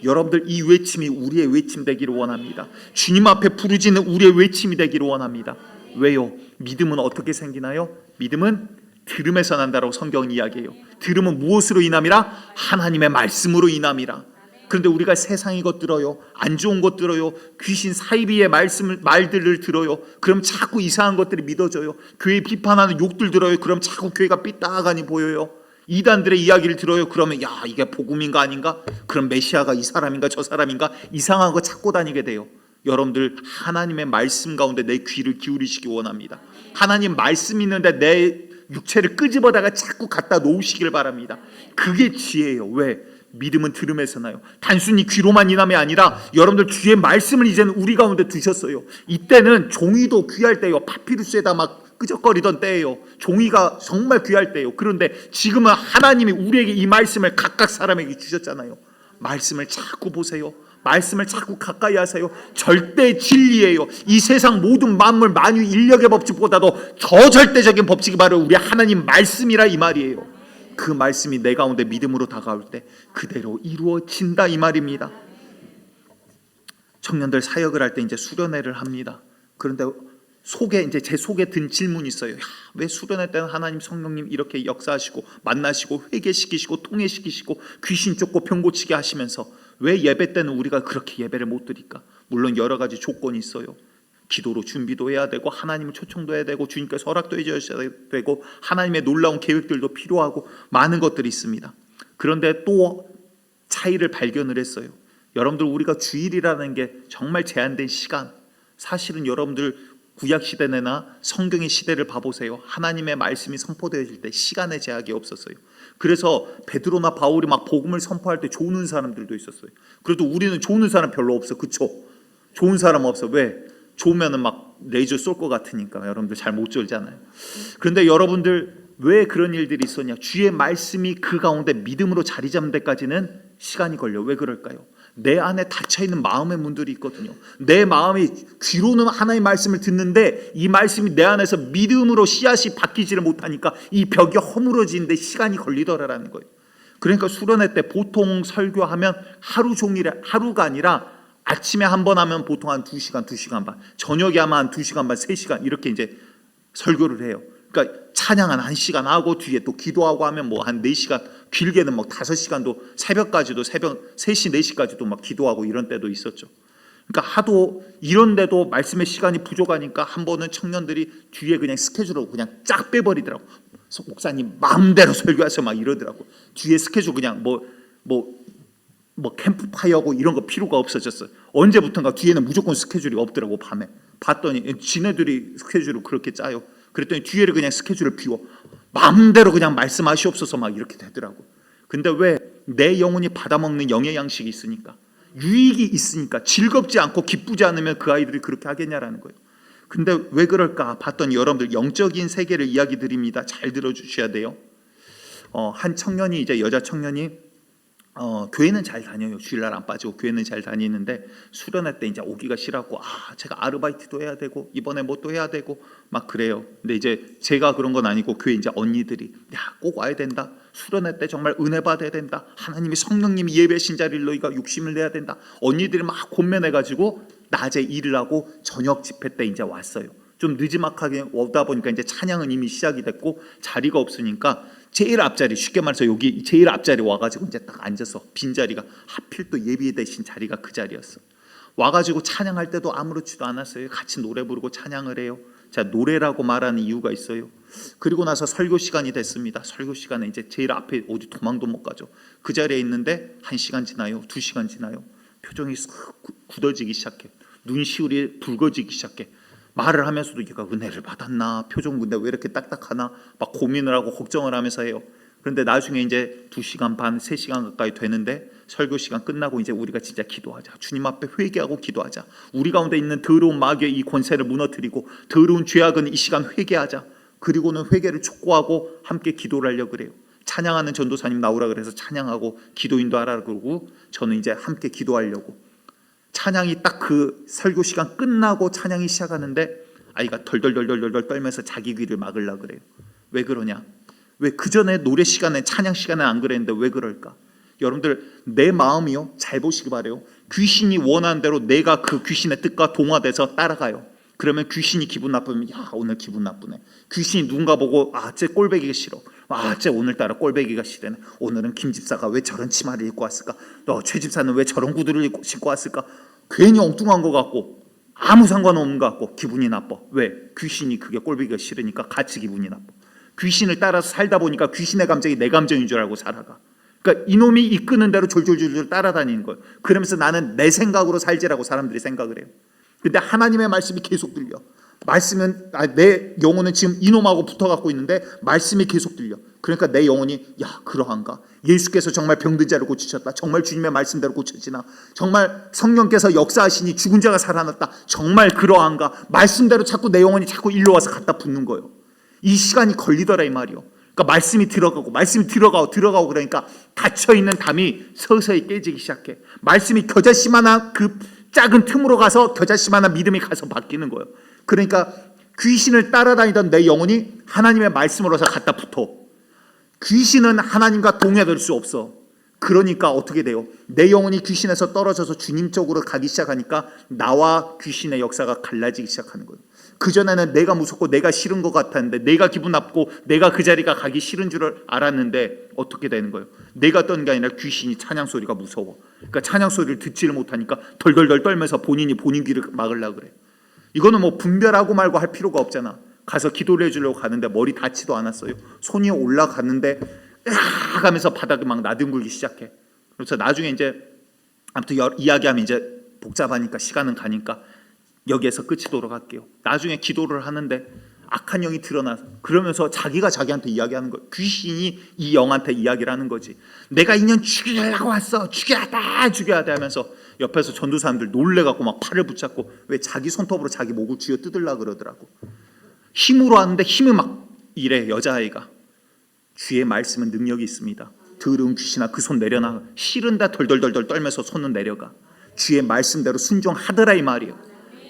여러분들 이 외침이 우리의 외침 되기를 원합니다. 주님 앞에 부르짖는 우리의 외침이 되기를 원합니다. 왜요? 믿음은 어떻게 생기나요? 믿음은 들음에서 난다라고 성경은 이야기해요. 들음은 무엇으로 인함이라? 하나님의 말씀으로 인함이라. 그런데 우리가 세상의 것 들어요. 안 좋은 것 들어요. 귀신 사이비의 말들을 들어요. 그럼 자꾸 이상한 것들이 믿어져요. 교회 비판하는 욕들 들어요. 그럼 자꾸 교회가 삐딱하니 보여요. 이단들의 이야기를 들어요. 그러면 이게 복음인가 아닌가? 그럼 메시아가 이 사람인가 저 사람인가? 이상한 거 찾고 다니게 돼요. 여러분들 하나님의 말씀 가운데 내 귀를 기울이시기 원합니다. 하나님 말씀 있는데 내 육체를 끄집어다가 자꾸 갖다 놓으시길 바랍니다. 그게 지혜예요. 왜? 믿음은 들음에서 나요. 단순히 귀로만 인함이 아니라 여러분들 주의 말씀을 이제는 우리 가운데 두셨어요. 이때는 종이도 귀할 때요. 파피루스에다 막 끄적거리던 때예요. 종이가 정말 귀할 때예요. 그런데 지금은 하나님이 우리에게 이 말씀을 각각 사람에게 주셨잖아요. 말씀을 자꾸 보세요. 말씀을 자꾸 가까이 하세요. 절대 진리예요. 이 세상 모든 만물 만유 인력의 법칙보다도 더 절대적인 법칙이 바로 우리 하나님 말씀이라 이 말이에요. 그 말씀이 내 가운데 믿음으로 다가올 때 그대로 이루어진다 이 말입니다. 청년들 사역을 할 때 이제 수련회를 합니다. 그런데 이제 제 속에 든 질문이 있어요. 야, 왜 수련회 때는 하나님 성령님 이렇게 역사하시고 만나시고 회개시키시고 통회시키시고 귀신 쫓고 병 고치게 하시면서 왜 예배 때는 우리가 그렇게 예배를 못 드릴까? 물론 여러 가지 조건이 있어요. 기도로 준비도 해야 되고 하나님을 초청도 해야 되고 주님께서 허락도 해주셔야 되고 하나님의 놀라운 계획들도 필요하고 많은 것들이 있습니다. 그런데 또 차이를 발견을 했어요. 여러분들 우리가 주일이라는 게 정말 제한된 시간, 사실은 여러분들 구약시대나 성경의 시대를 봐보세요. 하나님의 말씀이 선포되어질 때 시간의 제약이 없었어요. 그래서 베드로나 바울이 막 복음을 선포할 때 조는 사람들도 있었어요. 그래도 우리는 조는 사람 별로 없어. 그쵸? 좋은 사람 없어. 왜? 조면은 막 레이저 쏠 것 같으니까 여러분들 잘 못 졸잖아요. 그런데 여러분들 왜 그런 일들이 있었냐? 주의 말씀이 그 가운데 믿음으로 자리 잡는 데까지는 시간이 걸려. 왜 그럴까요? 내 안에 닫혀있는 마음의 문들이 있거든요. 내 마음이 귀로는 하나님의 말씀을 듣는데 이 말씀이 내 안에서 믿음으로 씨앗이 바뀌지를 못하니까 이 벽이 허물어지는데 시간이 걸리더라라는 거예요. 그러니까 수련회 때 보통 설교하면 하루 종일, 하루가 아니라 아침에 한 번 하면 보통 한 2시간, 2시간 반, 저녁에 하면 한 2시간 반, 3시간 이렇게 이제 설교를 해요. 그러니까 찬양 한 1시간 하고 뒤에 또 기도하고 하면 뭐 한 4시간, 길게는 막 5시간도 새벽까지도 새벽 3시, 4시까지도 막 기도하고 이런 때도 있었죠. 그러니까 하도 이런데도 말씀의 시간이 부족하니까 한 번은 청년들이 뒤에 그냥 스케줄을 그냥 쫙 빼버리더라고. 목사님 마음대로 설교하셔 막 이러더라고. 뒤에 스케줄 그냥 뭐 캠프파이어고 이런 거 필요가 없어졌어요. 언제부턴가 뒤에는 무조건 스케줄이 없더라고. 밤에 봤더니 지네들이 스케줄을 그렇게 짜요. 그랬더니 뒤에를 그냥 스케줄을 비워 마음대로 그냥 말씀하시옵소서 막 이렇게 되더라고. 근데 왜? 내 영혼이 받아먹는 영의 양식이 있으니까, 유익이 있으니까, 즐겁지 않고 기쁘지 않으면 그 아이들이 그렇게 하겠냐라는 거예요. 근데 왜 그럴까 봤더니 여러분들 영적인 세계를 이야기 드립니다. 잘 들어주셔야 돼요. 한 청년이, 이제 여자 청년이 교회는 잘 다녀요. 주일날 안 빠지고 교회는 잘 다니는데 수련회 때 이제 오기가 싫었고, 제가 아르바이트도 해야 되고 이번에 뭐 또 해야 되고 막 그래요. 근데 이제 제가 그런 건 아니고 교회 이제 언니들이 꼭 와야 된다. 수련회 때 정말 은혜 받아야 된다. 하나님이 성령님이 예배신 자리를 너희가 욕심을 내야 된다. 언니들이 막 권면해가지고 낮에 일을 하고 저녁 집회 때 이제 왔어요. 좀 늦지막하게 오다 보니까 이제 찬양은 이미 시작이 됐고 자리가 없으니까 제일 앞자리, 쉽게 말해서 여기 제일 앞자리 와가지고 이제 딱 앉아서 빈자리가 하필 또 예비되신 자리가 그 자리였어. 와가지고 찬양할 때도 아무렇지도 않았어요. 같이 노래 부르고 찬양을 해요. 자, 노래라고 말하는 이유가 있어요. 그리고 나서 설교 시간이 됐습니다. 설교 시간에 이제 제일 앞에 어디 도망도 못 가죠. 그 자리에 있는데 1시간 지나요, 2시간 지나요. 표정이 싹 굳어지기 시작해. 눈시울이 붉어지기 시작해. 말을 하면서도 얘가 은혜를 받았나, 표정 근데 왜 이렇게 딱딱하나 막 고민을 하고 걱정을 하면서 해요. 그런데 나중에 이제 2시간 반, 3시간 가까이 되는데 설교 시간 끝나고 이제 우리가 진짜 기도하자. 주님 앞에 회개하고 기도하자. 우리 가운데 있는 더러운 마귀의 이 권세를 무너뜨리고 더러운 죄악은 이 시간 회개하자. 그리고는 회개를 촉구하고 함께 기도를 하려고 그래요. 찬양하는 전도사님 나오라 그래서 찬양하고 기도인도 하라 그러고 저는 이제 함께 기도하려고. 찬양이 딱 그 설교 시간 끝나고 찬양이 시작하는데 아이가 덜덜덜덜덜 떨면서 자기 귀를 막으려고 그래요. 왜 그러냐? 왜 그 전에 노래 시간에 찬양 시간에 안 그랬는데 왜 그럴까? 여러분들 내 마음이요, 잘 보시기 바래요. 귀신이 원하는 대로 내가 그 귀신의 뜻과 동화돼서 따라가요. 그러면 귀신이 기분 나쁘면 야 오늘 기분 나쁘네. 귀신이 누군가 보고 쟤 꼴배기가 싫어. 쟤 오늘따라 꼴배기가 싫네. 오늘은 김 집사가 왜 저런 치마를 입고 왔을까? 최 집사는 왜 저런 구두를 신고 왔을까? 괜히 엉뚱한 것 같고 아무 상관없는 것 같고 기분이 나빠. 왜? 귀신이 그게 꼴배기가 싫으니까 같이 기분이 나빠. 귀신을 따라서 살다 보니까 귀신의 감정이 내 감정인 줄 알고 살아가. 그러니까 이놈이 이끄는 대로 졸졸졸졸 따라다니는 거예요. 그러면서 나는 내 생각으로 살지라고 사람들이 생각을 해요. 근데 하나님의 말씀이 계속 들려. 말씀은 내 영혼은 지금 이놈하고 붙어갖고 있는데 말씀이 계속 들려. 그러니까 내 영혼이 그러한가? 예수께서 정말 병든 자를 고치셨다. 정말 주님의 말씀대로 고쳐지나? 정말 성령께서 역사하시니 죽은 자가 살아났다. 정말 그러한가? 말씀대로 자꾸 내 영혼이 자꾸 일로 와서 갖다 붙는 거예요. 이 시간이 걸리더라 이 말이요. 그러니까 말씀이 들어가고 그러니까 닫혀있는 담이 서서히 깨지기 시작해. 말씀이 겨자씨만한 그 작은 틈으로 가서 겨자씨만한 믿음이 가서 바뀌는 거예요. 그러니까 귀신을 따라다니던 내 영혼이 하나님의 말씀으로서 갖다 붙어. 귀신은 하나님과 동행될 수 없어. 그러니까 어떻게 돼요? 내 영혼이 귀신에서 떨어져서 주님 쪽으로 가기 시작하니까 나와 귀신의 역사가 갈라지기 시작하는 거예요. 그전에는 내가 무섭고 내가 싫은 것 같았는데, 내가 기분 나쁘고 내가 그 자리가 가기 싫은 줄 알았는데 어떻게 되는 거예요? 내가 떤 게 아니라 귀신이 찬양 소리가 무서워. 그러니까 찬양 소리를 듣지를 못하니까 덜덜덜 떨면서 본인이 본인 귀를 막으려고 그래. 이거는 뭐 분별하고 말고 할 필요가 없잖아. 가서 기도를 해주려고 가는데 머리 닿지도 않았어요. 손이 올라갔는데 으악 하면서 바닥에 막 나뒹굴기 시작해. 그래서 나중에 이제 아무튼 이야기하면 이제 복잡하니까 시간은 가니까 여기에서 끝이도록 할게요. 나중에 기도를 하는데 악한 영이 드러나, 그러면서 자기가 자기한테 이야기하는 거예요. 귀신이 이 영한테 이야기를 하는 거지. 내가 인연 죽이려고 왔어. 죽여야 돼 하면서 옆에서 전도 사람들 놀래갖고 막 팔을 붙잡고, 왜 자기 손톱으로 자기 목을 쥐어 뜯으려고 그러더라고. 힘으로 하는데 힘이 막 이래. 여자아이가. 주의 말씀은 능력이 있습니다. 더러운 귀신아 그 손 내려놔. 싫은데 덜덜덜덜 떨면서 손은 내려가. 주의 말씀대로 순종하더라 이 말이에요.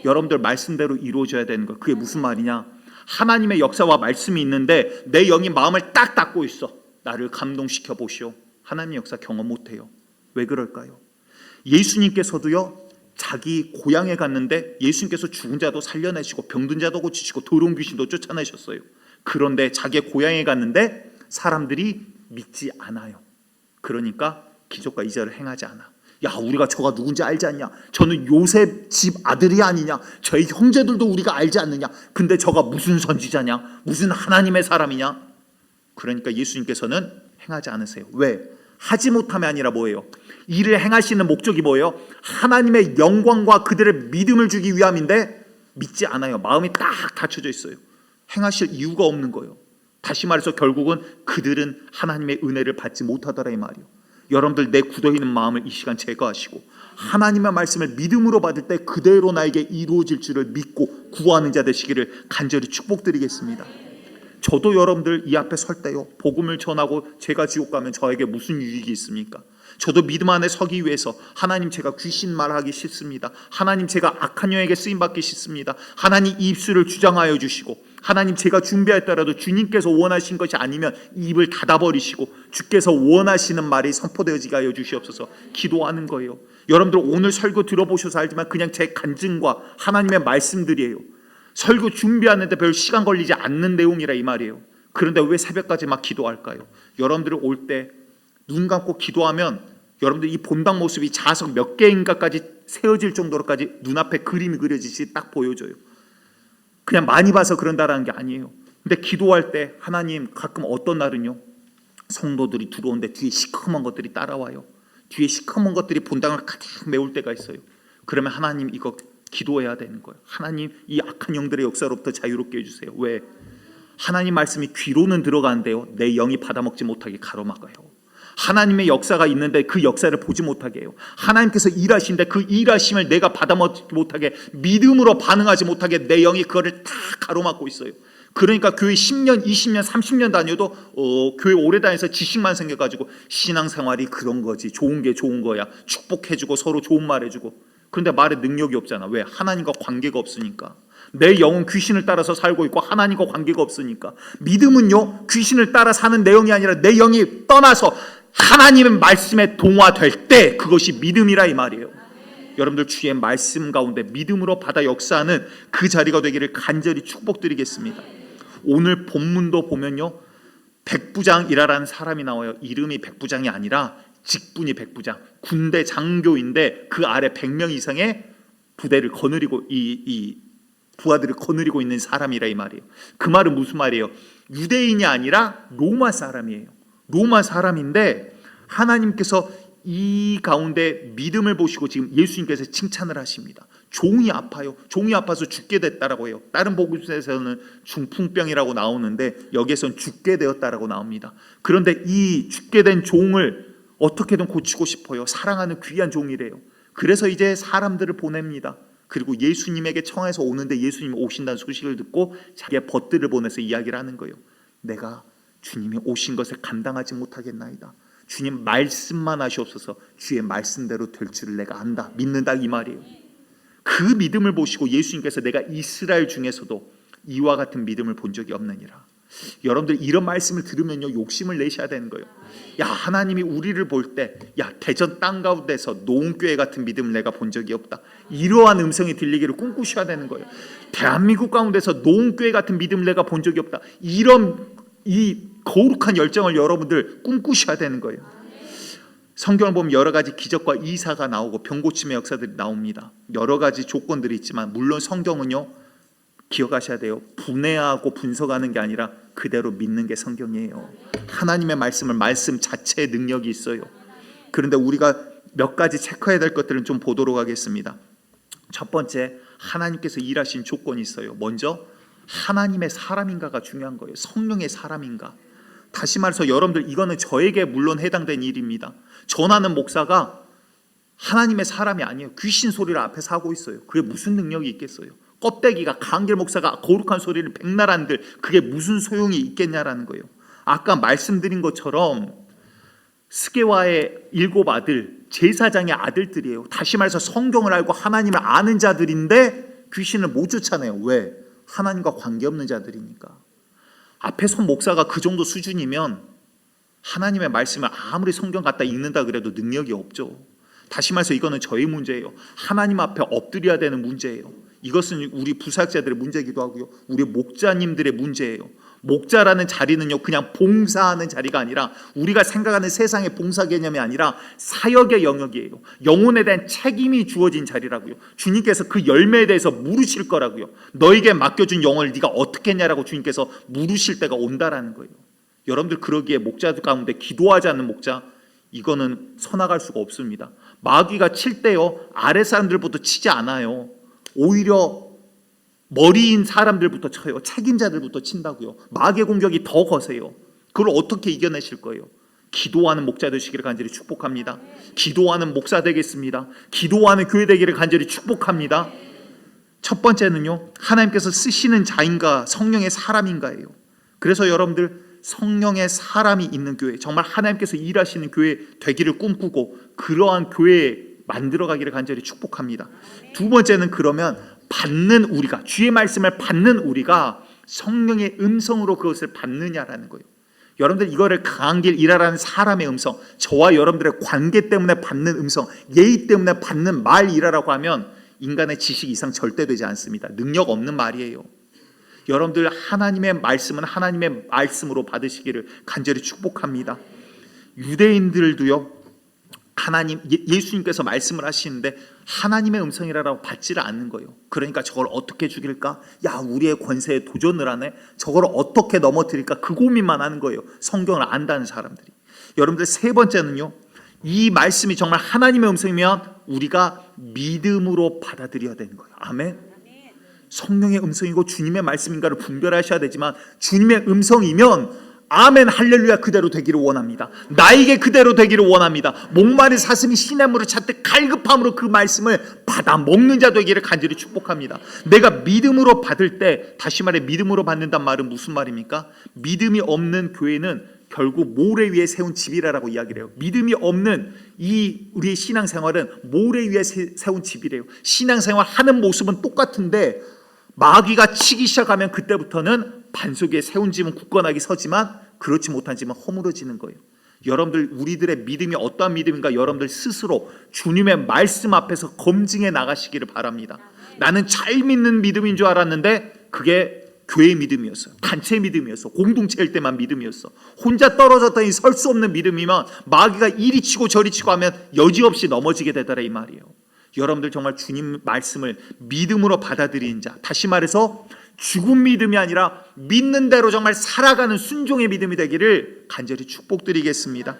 여러분들 말씀대로 이루어져야 되는 거예요. 그게 무슨 말이냐? 하나님의 역사와 말씀이 있는데 내 영이 마음을 딱 닫고 있어. 나를 감동시켜 보시오. 하나님의 역사 경험 못해요. 왜 그럴까요? 예수님께서도요, 자기 고향에 갔는데 예수님께서 죽은 자도 살려내시고 병든 자도 고치시고 더러운 귀신도 쫓아내셨어요. 그런데 자기의 고향에 갔는데 사람들이 믿지 않아요. 그러니까 기적과 이적을 행하지 않아. 야, 우리가 저가 누군지 알지 않냐? 저는 요셉 집 아들이 아니냐? 저희 형제들도 우리가 알지 않느냐? 근데 저가 무슨 선지자냐? 무슨 하나님의 사람이냐? 그러니까 예수님께서는 행하지 않으세요. 왜? 하지 못함이 아니라 뭐예요? 이를 행하시는 목적이 뭐예요? 하나님의 영광과 그들의 믿음을 주기 위함인데 믿지 않아요. 마음이 딱 닫혀져 있어요. 행하실 이유가 없는 거예요. 다시 말해서 결국은 그들은 하나님의 은혜를 받지 못하더라 이 말이에요. 여러분들 내 굳어있는 마음을 이 시간 제거하시고 하나님의 말씀을 믿음으로 받을 때 그대로 나에게 이루어질 줄을 믿고 구하는 자 되시기를 간절히 축복드리겠습니다. 저도 여러분들 이 앞에 설 때요, 복음을 전하고 제가 지옥 가면 저에게 무슨 유익이 있습니까? 저도 믿음 안에 서기 위해서 하나님 제가 귀신 말하기 싫습니다. 하나님 제가 악한 영에게 쓰임받기 싫습니다. 하나님 이 입술을 주장하여 주시고, 하나님 제가 준비했더라도 주님께서 원하신 것이 아니면 입을 닫아버리시고 주께서 원하시는 말이 선포되어지게 하여 주시옵소서 기도하는 거예요. 여러분들 오늘 설교 들어보셔서 알지만 그냥 제 간증과 하나님의 말씀들이에요. 설교 준비하는데 별 시간 걸리지 않는 내용이라 이 말이에요. 그런데 왜 새벽까지 막 기도할까요? 여러분들 올 때 눈 감고 기도하면 여러분들 이 본당 모습이 자석 몇 개인가까지 세워질 정도로까지 눈앞에 그림이 그려지시 딱 보여져요. 그냥 많이 봐서 그런다라는 게 아니에요. 근데 기도할 때 하나님 가끔 어떤 날은요, 성도들이 들어오는데 뒤에 시커먼 것들이 따라와요. 뒤에 시커먼 것들이 본당을 가득 메울 때가 있어요. 그러면 하나님 이거 기도해야 되는 거예요. 하나님 이 악한 영들의 역사로부터 자유롭게 해주세요. 왜? 하나님 말씀이 귀로는 들어가는데요, 내 영이 받아먹지 못하게 가로막아요. 하나님의 역사가 있는데 그 역사를 보지 못하게 해요. 하나님께서 일하시는데 그 일하심을 내가 받아먹지 못하게, 믿음으로 반응하지 못하게 내 영이 그거를 다 가로막고 있어요. 그러니까 교회 10년, 20년, 30년 다녀도 교회 오래 다녀서 지식만 생겨가지고 신앙생활이 그런 거지, 좋은 게 좋은 거야, 축복해주고 서로 좋은 말 해주고. 그런데 말에 능력이 없잖아. 왜? 하나님과 관계가 없으니까. 내 영은 귀신을 따라서 살고 있고 하나님과 관계가 없으니까. 믿음은요, 귀신을 따라 사는 내용이 아니라 내 영이 떠나서 하나님의 말씀에 동화될 때 그것이 믿음이라 이 말이에요. 여러분들 주의 말씀 가운데 믿음으로 받아 역사하는 그 자리가 되기를 간절히 축복드리겠습니다. 오늘 본문도 보면요, 백부장이라는 사람이 나와요. 이름이 백부장이 아니라 직분이 백부장, 군대 장교인데 그 아래 100명 이상의 부대를 거느리고 이 부하들을 거느리고 있는 사람이라 이 말이에요. 그 말은 무슨 말이에요? 유대인이 아니라 로마 사람이에요. 로마 사람인데 하나님께서 이 가운데 믿음을 보시고 지금 예수님께서 칭찬을 하십니다. 종이 아파요. 종이 아파서 죽게 됐다라고 해요. 다른 복음서에서는 중풍병이라고 나오는데 여기에서는 죽게 되었다라고 나옵니다. 그런데 이 죽게 된 종을 어떻게든 고치고 싶어요. 사랑하는 귀한 종이래요. 그래서 이제 사람들을 보냅니다. 그리고 예수님에게 청해서 오는데 예수님이 오신다는 소식을 듣고 자기의 벗들을 보내서 이야기를 하는 거예요. 내가 주님이 오신 것을 감당하지 못하겠나이다. 주님 말씀만 하시옵소서. 주의 말씀대로 될 줄을 내가 안다, 믿는다 이 말이에요. 그 믿음을 보시고 예수님께서 내가 이스라엘 중에서도 이와 같은 믿음을 본 적이 없느니라. 여러분들 이런 말씀을 들으면요 욕심을 내셔야 되는 거예요. 야, 하나님이 우리를 볼 때 야, 대전 땅 가운데서 노은교회 같은 믿음을 내가 본 적이 없다, 이러한 음성이 들리기를 꿈꾸셔야 되는 거예요. 대한민국 가운데서 노은교회 같은 믿음을 내가 본 적이 없다, 이런 이 거룩한 열정을 여러분들 꿈꾸셔야 되는 거예요. 성경을 보면 여러 가지 기적과 이사가 나오고 병고침의 역사들이 나옵니다. 여러 가지 조건들이 있지만 물론 성경은요, 기억하셔야 돼요. 분해하고 분석하는 게 아니라 그대로 믿는 게 성경이에요. 하나님의 말씀을 말씀 자체의 능력이 있어요. 그런데 우리가 몇 가지 체크해야 될 것들은 좀 보도록 하겠습니다. 첫 번째, 하나님께서 일하신 조건이 있어요. 먼저 하나님의 사람인가가 중요한 거예요. 성령의 사람인가. 다시 말해서 여러분들, 이거는 저에게 물론 해당된 일입니다. 전하는 목사가 하나님의 사람이 아니에요. 귀신 소리를 앞에서 하고 있어요. 그게 무슨 능력이 있겠어요? 껍데기가 강길 목사가 거룩한 소리를 백날 한들 그게 무슨 소용이 있겠냐라는 거예요. 아까 말씀드린 것처럼 스게와의 7 아들, 제사장의 아들들이에요. 다시 말해서 성경을 알고 하나님을 아는 자들인데 귀신을 못 쫓아내요. 왜? 하나님과 관계없는 자들이니까. 앞에 선 목사가 그 정도 수준이면 하나님의 말씀을 아무리 성경 갖다 읽는다 그래도 능력이 없죠. 다시 말해서 이거는 저희 문제예요. 하나님 앞에 엎드려야 되는 문제예요. 이것은 우리 부사역자들의 문제이기도 하고요, 우리 목자님들의 문제예요. 목자라는 자리는요, 그냥 봉사하는 자리가 아니라 우리가 생각하는 세상의 봉사 개념이 아니라 사역의 영역이에요. 영혼에 대한 책임이 주어진 자리라고요. 주님께서 그 열매에 대해서 물으실 거라고요. 너에게 맡겨준 영혼을 네가 어떻게 했냐라고 주님께서 물으실 때가 온다라는 거예요. 여러분들 그러기에 목자들 가운데 기도하지 않는 목자, 이거는 서나갈 수가 없습니다. 마귀가 칠 때요, 아래 사람들부터 치지 않아요. 오히려 머리인 사람들부터 쳐요. 책임자들부터 친다고요. 마귀의 공격이 더 거세요. 그걸 어떻게 이겨내실 거예요? 기도하는 목자 되시기를 간절히 축복합니다. 기도하는 목사 되겠습니다. 기도하는 교회 되기를 간절히 축복합니다. 첫 번째는요, 하나님께서 쓰시는 자인가 성령의 사람인가예요. 그래서 여러분들 성령의 사람이 있는 교회, 정말 하나님께서 일하시는 교회 되기를 꿈꾸고 그러한 교회 만들어가기를 간절히 축복합니다. 두 번째는 그러면 받는 우리가, 주의 말씀을 받는 우리가 성령의 음성으로 그것을 받느냐라는 거예요. 여러분들 이거를 강한 길 일하라는 사람의 음성, 저와 여러분들의 관계 때문에 받는 음성, 예의 때문에 받는 말이라고 하면 인간의 지식 이상 절대 되지 않습니다. 능력 없는 말이에요. 여러분들 하나님의 말씀은 하나님의 말씀으로 받으시기를 간절히 축복합니다. 유대인들도요, 하나님, 예수님께서 말씀을 하시는데 하나님의 음성이라고 받지를 않는 거예요. 그러니까 저걸 어떻게 죽일까? 야, 우리의 권세에 도전을 하네. 저걸 어떻게 넘어뜨릴까? 그 고민만 하는 거예요. 성경을 안다는 사람들이. 여러분들 세 번째는요, 이 말씀이 정말 하나님의 음성이면 우리가 믿음으로 받아들여야 되는 거예요. 아멘. 성령의 음성이고 주님의 말씀인가를 분별하셔야 되지만 주님의 음성이면 아멘 할렐루야 그대로 되기를 원합니다. 나에게 그대로 되기를 원합니다. 목마른 사슴이 시냇물을 찾듯 갈급함으로 그 말씀을 받아 먹는 자 되기를 간절히 축복합니다. 내가 믿음으로 받을 때, 다시 말해 믿음으로 받는단 말은 무슨 말입니까? 믿음이 없는 교회는 결국 모래 위에 세운 집이라고 이야기를 해요. 믿음이 없는 이 우리의 신앙생활은 모래 위에 세운 집이래요. 신앙생활 하는 모습은 똑같은데 마귀가 치기 시작하면 그때부터는 반석에 세운 집은 굳건하게 서지만 그렇지 못한 집은 허물어지는 거예요. 여러분들 우리들의 믿음이 어떠한 믿음인가 여러분들 스스로 주님의 말씀 앞에서 검증해 나가시기를 바랍니다. 나는 잘 믿는 믿음인 줄 알았는데 그게 교회 믿음이었어요. 단체 믿음이었어. 공동체일 때만 믿음이었어. 혼자 떨어졌더니 설 수 없는 믿음이면 마귀가 이리 치고 저리 치고 하면 여지없이 넘어지게 되더라 이 말이에요. 여러분들 정말 주님 말씀을 믿음으로 받아들이는 자, 다시 말해서 죽은 믿음이 아니라 믿는 대로 정말 살아가는 순종의 믿음이 되기를 간절히 축복드리겠습니다.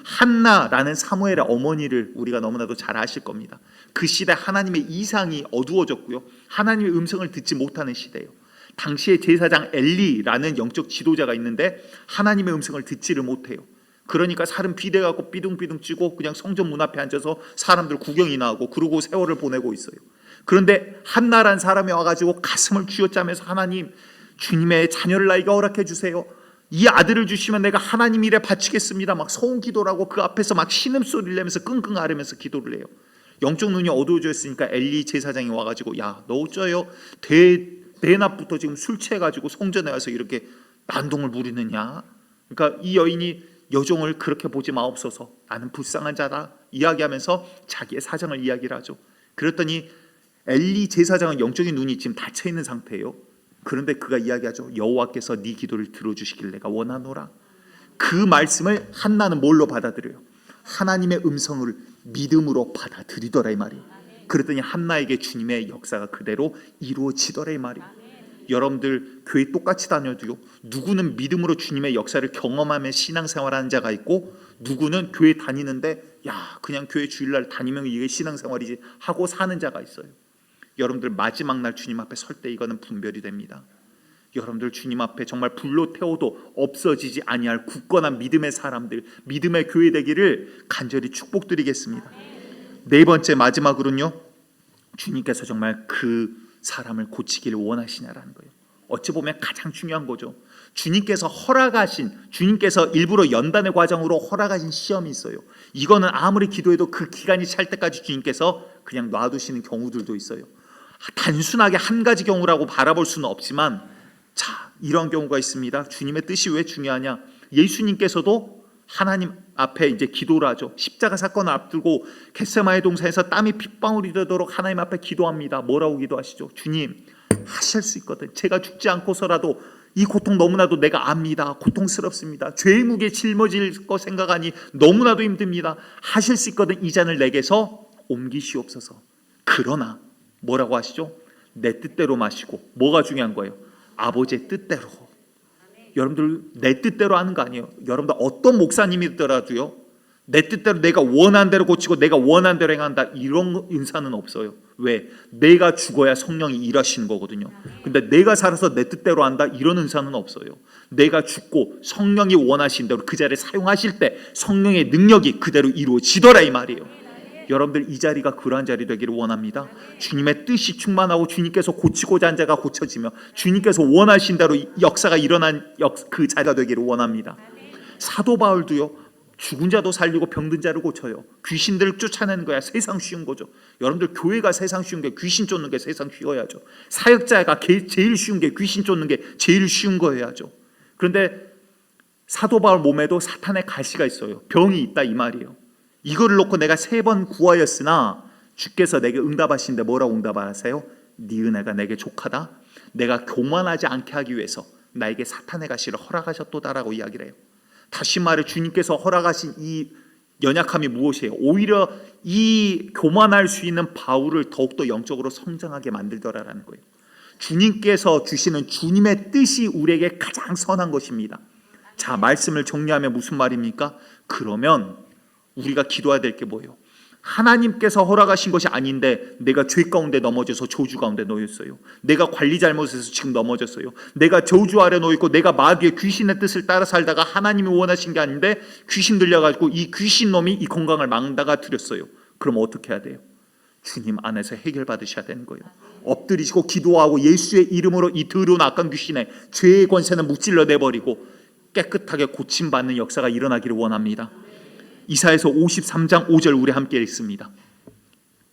한나라는 사무엘의 어머니를 우리가 너무나도 잘 아실 겁니다. 그 시대 하나님의 이상이 어두워졌고요, 하나님의 음성을 듣지 못하는 시대예요. 당시에 제사장 엘리라는 영적 지도자가 있는데 하나님의 음성을 듣지를 못해요. 그러니까 살은 비대갖고 삐둥삐둥 찌고 그냥 성전 문 앞에 앉아서 사람들 구경이나 하고 그러고 세월을 보내고 있어요. 그런데 한나라는 사람이 와가지고 가슴을 쥐어짜면서 하나님, 주님의 자녀를 나에게 허락해 주세요. 이 아들을 주시면 내가 하나님 일에 바치겠습니다. 막 소원 기도를 하고 그 앞에서 막 신음소리를 내면서 끙끙 앓으면서 기도를 해요. 영적 눈이 어두워졌으니까 엘리 제사장이 와가지고 야, 너 어쩌요? 대낮부터 지금 술 취해가지고 성전에 와서 이렇게 난동을 부리느냐? 그러니까 이 여인이 여종을 그렇게 보지 마옵소서, 나는 불쌍한 자다 이야기하면서 자기의 사정을 이야기를 하죠. 그랬더니 엘리 제사장은 영적인 눈이 지금 닫혀 있는 상태예요. 그런데 그가 이야기하죠. 여호와께서 네 기도를 들어주시길 내가 원하노라. 그 말씀을 한나는 뭘로 받아들여요? 하나님의 음성을 믿음으로 받아들이더라 이 말이에요. 그랬더니 한나에게 주님의 역사가 그대로 이루어지더라 이 말이에요. 여러분들 교회 똑같이 다녀도요, 누구는 믿음으로 주님의 역사를 경험하며 신앙생활하는 자가 있고, 누구는 교회 다니는데 야 그냥 교회 주일날 다니면 이게 신앙생활이지 하고 사는 자가 있어요. 여러분들 마지막 날 주님 앞에 설 때 이거는 분별이 됩니다. 여러분들 주님 앞에 정말 불로 태워도 없어지지 아니할 굳건한 믿음의 사람들, 믿음의 교회 되기를 간절히 축복드리겠습니다. 네 번째 마지막으로는요, 주님께서 정말 그 사람을 고치기를 원하시냐라는 거예요. 어찌 보면 가장 중요한 거죠. 주님께서 허락하신, 주님께서 일부러 연단의 과정으로 허락하신 시험이 있어요. 이거는 아무리 기도해도 그 기간이 찰 때까지 주님께서 그냥 놔두시는 경우들도 있어요. 단순하게 한 가지 경우라고 바라볼 수는 없지만, 자, 이런 경우가 있습니다. 주님의 뜻이 왜 중요하냐? 예수님께서도 하나님 앞에 이제 기도를 하죠. 십자가 사건을 앞두고 겟세마네 동산에서 땀이 핏방울이 되도록 하나님 앞에 기도합니다. 뭐라고 기도하시죠? 주님, 하실 수 있거든. 제가 죽지 않고서라도 이 고통 너무나도 내가 압니다. 고통스럽습니다. 죄의 무게 짊어질 거 생각하니 너무나도 힘듭니다. 하실 수 있거든. 이 잔을 내게서 옮기시옵소서. 그러나 뭐라고 하시죠? 내 뜻대로 마시고. 뭐가 중요한 거예요? 아버지의 뜻대로. 여러분들 내 뜻대로 하는 거 아니에요. 여러분들 어떤 목사님이더라도요, 내 뜻대로 내가 원하는 대로 고치고 내가 원하는 대로 행한다, 이런 은사는 없어요. 왜? 내가 죽어야 성령이 일하시는 거거든요. 근데 내가 살아서 내 뜻대로 한다, 이런 은사는 없어요. 내가 죽고 성령이 원하신 대로 그 자리를 사용하실 때 성령의 능력이 그대로 이루어지더라 이 말이에요. 여러분들 이 자리가 그러한 자리 되기를 원합니다. 주님의 뜻이 충만하고 주님께서 고치고자 한 자가 고쳐지며 주님께서 원하신 대로 역사가 일어난 그 자리가 되기를 원합니다. 사도 바울도요, 죽은 자도 살리고 병든 자를 고쳐요. 귀신들을 쫓아내는 거야 세상 쉬운 거죠. 여러분들 교회가 세상 쉬운 게 귀신 쫓는 게 세상 쉬워야죠. 사역자가 제일 쉬운 게 귀신 쫓는 게 제일 쉬운 거여야죠. 그런데 사도 바울 몸에도 사탄의 가시가 있어요. 병이 있다 이 말이에요. 이거를 놓고 내가 3번 구하였으나 주께서 내게 응답하시는데 뭐라고 응답하세요? 네 은혜가 내게 족하다. 내가 교만하지 않게 하기 위해서 나에게 사탄의 가시를 허락하셨도다라고 이야기를 해요. 다시 말해 주님께서 허락하신 이 연약함이 무엇이에요? 오히려 이 교만할 수 있는 바울을 더욱더 영적으로 성장하게 만들더라라는 거예요. 주님께서 주시는 주님의 뜻이 우리에게 가장 선한 것입니다. 자, 말씀을 정리하면 무슨 말입니까? 그러면 우리가 기도해야 될 게 뭐예요? 하나님께서 허락하신 것이 아닌데 내가 죄 가운데 넘어져서 저주 가운데 놓였어요. 내가 관리 잘못해서 지금 넘어졌어요. 내가 저주 아래 놓여있고 내가 마귀의 귀신의 뜻을 따라 살다가 하나님이 원하신 게 아닌데 귀신 들려가지고 이 귀신 놈이 이 건강을 망다가 들였어요. 그럼 어떻게 해야 돼요? 주님 안에서 해결받으셔야 되는 거예요. 엎드리시고 기도하고 예수의 이름으로 이 더러운 악한 귀신의 죄의 권세는 무찔러 내버리고 깨끗하게 고침받는 역사가 일어나기를 원합니다. 이사야서 53장 5절 우리 함께 읽습니다.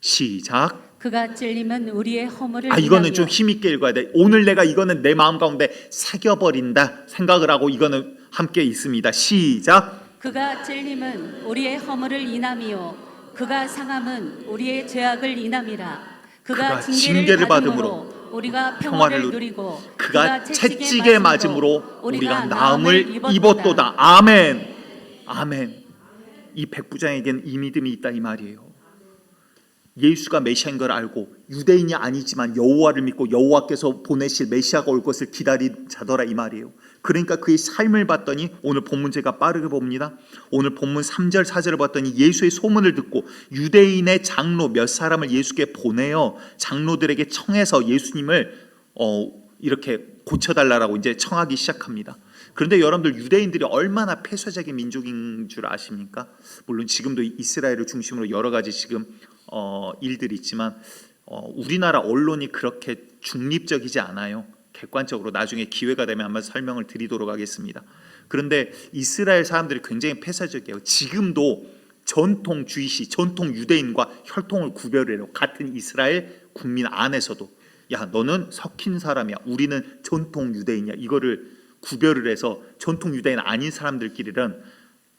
시작. 그가 찔리면 우리의 허물을 이거는 좀 힘있게 읽어야 돼. 오늘 내가 이거는 내 마음 가운데 새겨버린다 생각을 하고 이거는 함께 읽습니다. 시작. 그가 찔림은 우리의 허물을 인함이요 그가 상함은 우리의 죄악을 인함이라. 그가 징계를 받음으로 우리가 평화를 누리고 그가 채찍에 맞음으로 우리가 나음을 입었도다. 아멘. 아멘. 이 백부장에게는 이 믿음이 있다 이 말이에요. 예수가 메시아인 걸 알고 유대인이 아니지만 여호와를 믿고 여호와께서 보내실 메시아가 올 것을 기다린 자더라 이 말이에요. 그러니까 그의 삶을 봤더니 오늘 본문 제가 빠르게 봅니다. 오늘 본문 3절 4절을 봤더니 예수의 소문을 듣고 유대인의 장로 몇 사람을 예수께 보내어 장로들에게 청해서 예수님을 이렇게 고쳐달라고 이제 청하기 시작합니다. 그런데 여러분들 유대인들이 얼마나 폐쇄적인 민족인 줄 아십니까? 물론 지금도 이스라엘을 중심으로 여러 가지 지금 일들이 있지만 우리나라 언론이 그렇게 중립적이지 않아요. 객관적으로 나중에 기회가 되면 한번 설명을 드리도록 하겠습니다. 그런데 이스라엘 사람들이 굉장히 폐쇄적이에요. 지금도 전통주의시, 전통 유대인과 혈통을 구별해요. 같은 이스라엘 국민 안에서도 야 너는 섞인 사람이야, 우리는 전통 유대인이야, 이거를 구별을 해서 전통 유대인 아닌 사람들끼리는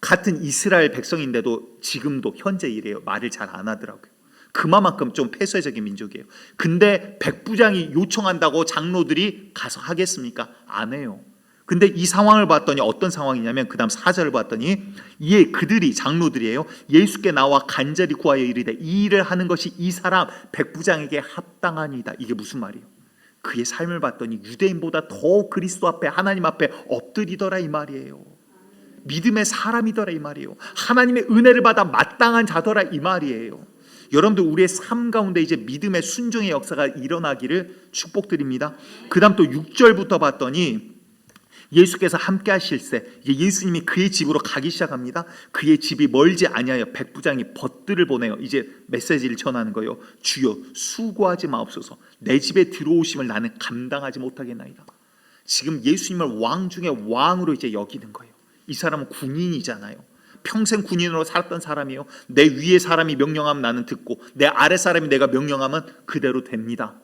같은 이스라엘 백성인데도 지금도 현재 이래요. 말을 잘 안 하더라고요. 그만큼 좀 폐쇄적인 민족이에요. 근데 백부장이 요청한다고 장로들이 가서 하겠습니까? 안 해요. 근데 이 상황을 봤더니 어떤 상황이냐면 그 다음 4절을 봤더니 이에 그들이 장로들이에요. 예수께 나와 간절히 구하여 이르되 이 일을 하는 것이 이 사람 백부장에게 합당하니이다. 이게 무슨 말이에요? 그의 삶을 봤더니 유대인보다 더 그리스도 앞에 하나님 앞에 엎드리더라 이 말이에요. 믿음의 사람이더라 이 말이에요. 하나님의 은혜를 받아 마땅한 자더라 이 말이에요. 여러분들 우리의 삶 가운데 이제 믿음의 순종의 역사가 일어나기를 축복드립니다. 그 다음 또 6절부터 봤더니 예수께서 함께 하실세 예수님이 그의 집으로 가기 시작합니다. 그의 집이 멀지 아니하여 백부장이 벗들을 보내요. 이제 메시지를 전하는 거예요. 주여 수고하지 마옵소서. 내 집에 들어오심을 나는 감당하지 못하겠나이다. 지금 예수님을 왕 중에 왕으로 이제 여기는 거예요. 이 사람은 군인이잖아요. 평생 군인으로 살았던 사람이에요. 내 위에 사람이 명령하면 나는 듣고 내 아래 사람이 내가 명령하면 그대로 됩니다.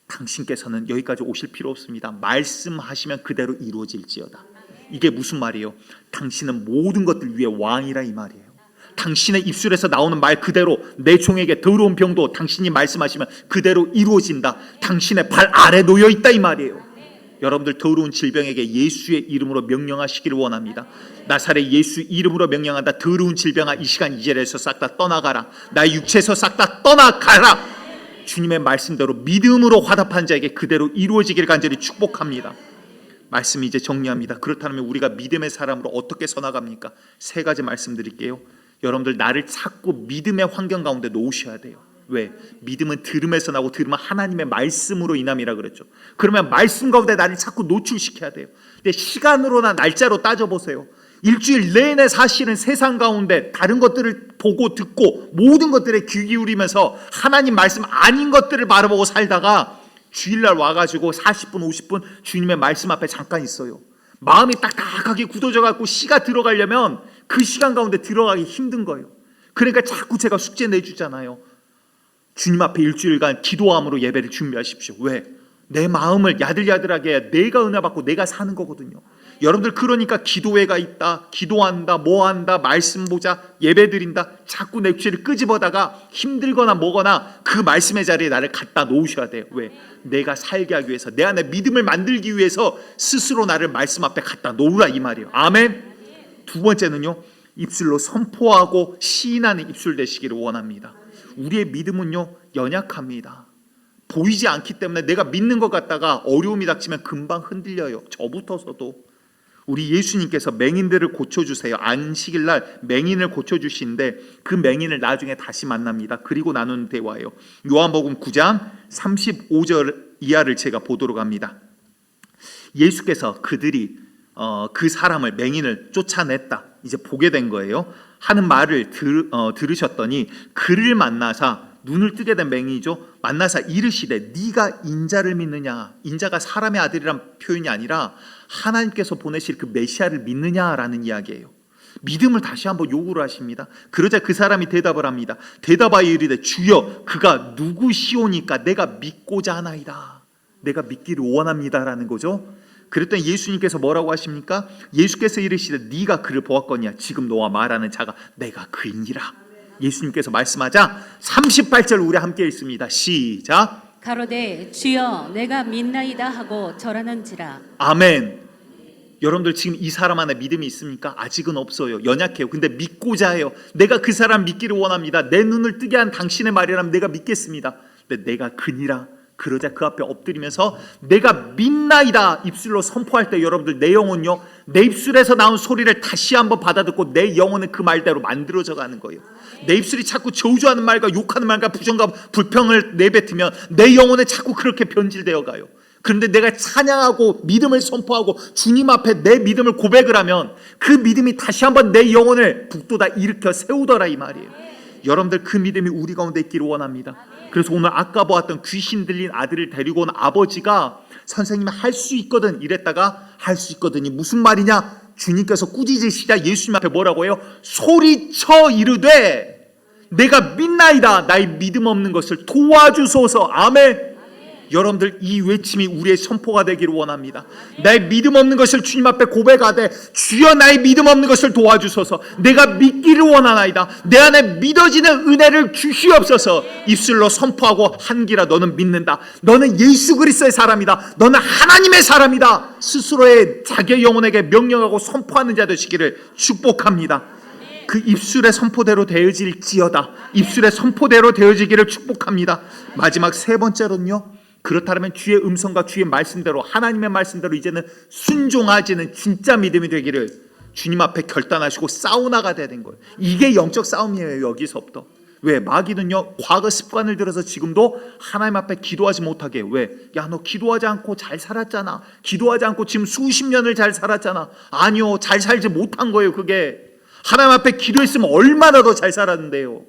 당신께서는 여기까지 오실 필요 없습니다. 말씀하시면 그대로 이루어질지어다. 이게 무슨 말이에요? 당신은 모든 것들 위에 왕이라 이 말이에요. 당신의 입술에서 나오는 말 그대로 내 종에게 더러운 병도 당신이 말씀하시면 그대로 이루어진다. 당신의 발 아래 놓여 있다 이 말이에요. 여러분들 더러운 질병에게 예수의 이름으로 명령하시기를 원합니다. 나사렛 예수 이름으로 명령한다. 더러운 질병아 이 시간 이 자리에서 싹 다 떠나가라. 나의 육체에서 싹 다 떠나가라. 주님의 말씀대로 믿음으로 화답한 자에게 그대로 이루어지기를 간절히 축복합니다. 말씀이 이제 정리합니다. 그렇다면 우리가 믿음의 사람으로 어떻게 서나갑니까? 3가지 말씀드릴게요. 여러분들 나를 찾고 믿음의 환경 가운데 놓으셔야 돼요. 왜? 믿음은 들음에서 나고 들음은 하나님의 말씀으로 인함이라 그랬죠. 그러면 말씀 가운데 나를 자꾸 노출시켜야 돼요. 근데 시간으로나 날짜로 따져보세요. 일주일 내내 사실은 세상 가운데 다른 것들을 보고 듣고 모든 것들에 귀 기울이면서 하나님 말씀 아닌 것들을 바라보고 살다가 주일날 와가지고 40분 50분 주님의 말씀 앞에 잠깐 있어요. 마음이 딱딱하게 굳어져 갖고 씨가 들어가려면 그 시간 가운데 들어가기 힘든 거예요. 그러니까 자꾸 제가 숙제 내주잖아요. 주님 앞에 일주일간 기도함으로 예배를 준비하십시오. 왜? 내 마음을 야들야들하게 내가 은혜 받고 내가 사는 거거든요. 여러분들 그러니까 기도회가 있다, 기도한다, 뭐한다, 말씀 보자, 예배 드린다 자꾸 내 귀를 끄집어다가 힘들거나 뭐거나 그 말씀의 자리에 나를 갖다 놓으셔야 돼요. 왜? 내가 살게 하기 위해서 내 안에 믿음을 만들기 위해서 스스로 나를 말씀 앞에 갖다 놓으라 이 말이에요. 아멘. 2번째는요 입술로 선포하고 시인하는 입술 되시기를 원합니다. 우리의 믿음은요 연약합니다. 보이지 않기 때문에 내가 믿는 것 같다가 어려움이 닥치면 금방 흔들려요. 저부터서도. 우리 예수님께서 맹인들을 고쳐주세요. 안식일날 맹인을 고쳐주시는데 그 맹인을 나중에 다시 만납니다. 그리고 나누는 대화예요. 요한복음 9장 35절 이하를 제가 보도록 합니다. 예수께서 그들이 그 사람을 맹인을 쫓아냈다 이제 보게 된 거예요. 하는 말을 들으셨더니 그를 만나사 눈을 뜨게 된 맹인이죠. 만나사 이르시되 네가 인자를 믿느냐. 인자가 사람의 아들이란 표현이 아니라 하나님께서 보내실 그 메시아를 믿느냐라는 이야기예요. 믿음을 다시 한번 요구를 하십니다. 그러자 그 사람이 대답을 합니다. 대답하여 이르되 주여 그가 누구시오니까 내가 믿고자 하나이다. 내가 믿기를 원합니다라는 거죠. 그랬더니 예수님께서 뭐라고 하십니까? 예수께서 이르시되 네가 그를 보았거니와 지금 너와 말하는 자가 내가 그이니라. 예수님께서 말씀하자 38절 우리 함께 읽습니다. 시작. 가로되 주여 내가 믿나이다 하고 절하는지라. 아멘. 여러분들 지금 이 사람 안에 믿음이 있습니까? 아직은 없어요. 연약해요. 근데 믿고자 해요. 내가 그 사람 믿기를 원합니다. 내 눈을 뜨게 한 당신의 말이라면 내가 믿겠습니다. 근데 내가 그니라. 그러자 그 앞에 엎드리면서 내가 믿나이다 입술로 선포할 때 여러분들 내 영혼요 내 입술에서 나온 소리를 다시 한번 받아듣고 내 영혼은 그 말대로 만들어져 가는 거예요. 내 입술이 자꾸 저주하는 말과 욕하는 말과 부정과 불평을 내뱉으면 내 영혼은 자꾸 그렇게 변질되어 가요. 그런데 내가 찬양하고 믿음을 선포하고 주님 앞에 내 믿음을 고백을 하면 그 믿음이 다시 한번 내 영혼을 북돋아 일으켜 세우더라 이 말이에요. 여러분들 그 믿음이 우리 가운데 있기를 원합니다. 그래서 오늘 아까 보았던 귀신 들린 아들을 데리고 온 아버지가 선생님이 할 수 있거든 이랬다가 할 수 있거든이 무슨 말이냐? 주님께서 꾸짖으시자 예수님 앞에 뭐라고 해요? 소리쳐 이르되 내가 믿나이다. 나의 믿음 없는 것을 도와주소서. 아멘. 여러분들 이 외침이 우리의 선포가 되기를 원합니다. 나의 믿음 없는 것을 주님 앞에 고백하되 주여 나의 믿음 없는 것을 도와주소서. 내가 믿기를 원하나이다. 내 안에 믿어지는 은혜를 주시옵소서. 입술로 선포하고 한기라 너는 믿는다. 너는 예수 그리스도의 사람이다. 너는 하나님의 사람이다. 스스로의 자기 영혼에게 명령하고 선포하는 자 되시기를 축복합니다. 그 입술의 선포대로 되어질지어다. 입술의 선포대로 되어지기를 축복합니다. 마지막 세 번째로는요, 그렇다면 주의 음성과 주의 말씀대로, 하나님의 말씀대로 이제는 순종하지는 진짜 믿음이 되기를 주님 앞에 결단하시고 싸우나가 되는 거예요. 이게 영적 싸움이에요. 여기서부터. 왜? 마귀는요, 과거 습관을 들어서 지금도 하나님 앞에 기도하지 못하게 해요. 왜? 야, 너 기도하지 않고 잘 살았잖아. 기도하지 않고 지금 수십 년을 잘 살았잖아. 아니요, 잘 살지 못한 거예요. 그게 하나님 앞에 기도했으면 얼마나 더 잘 살았는데요.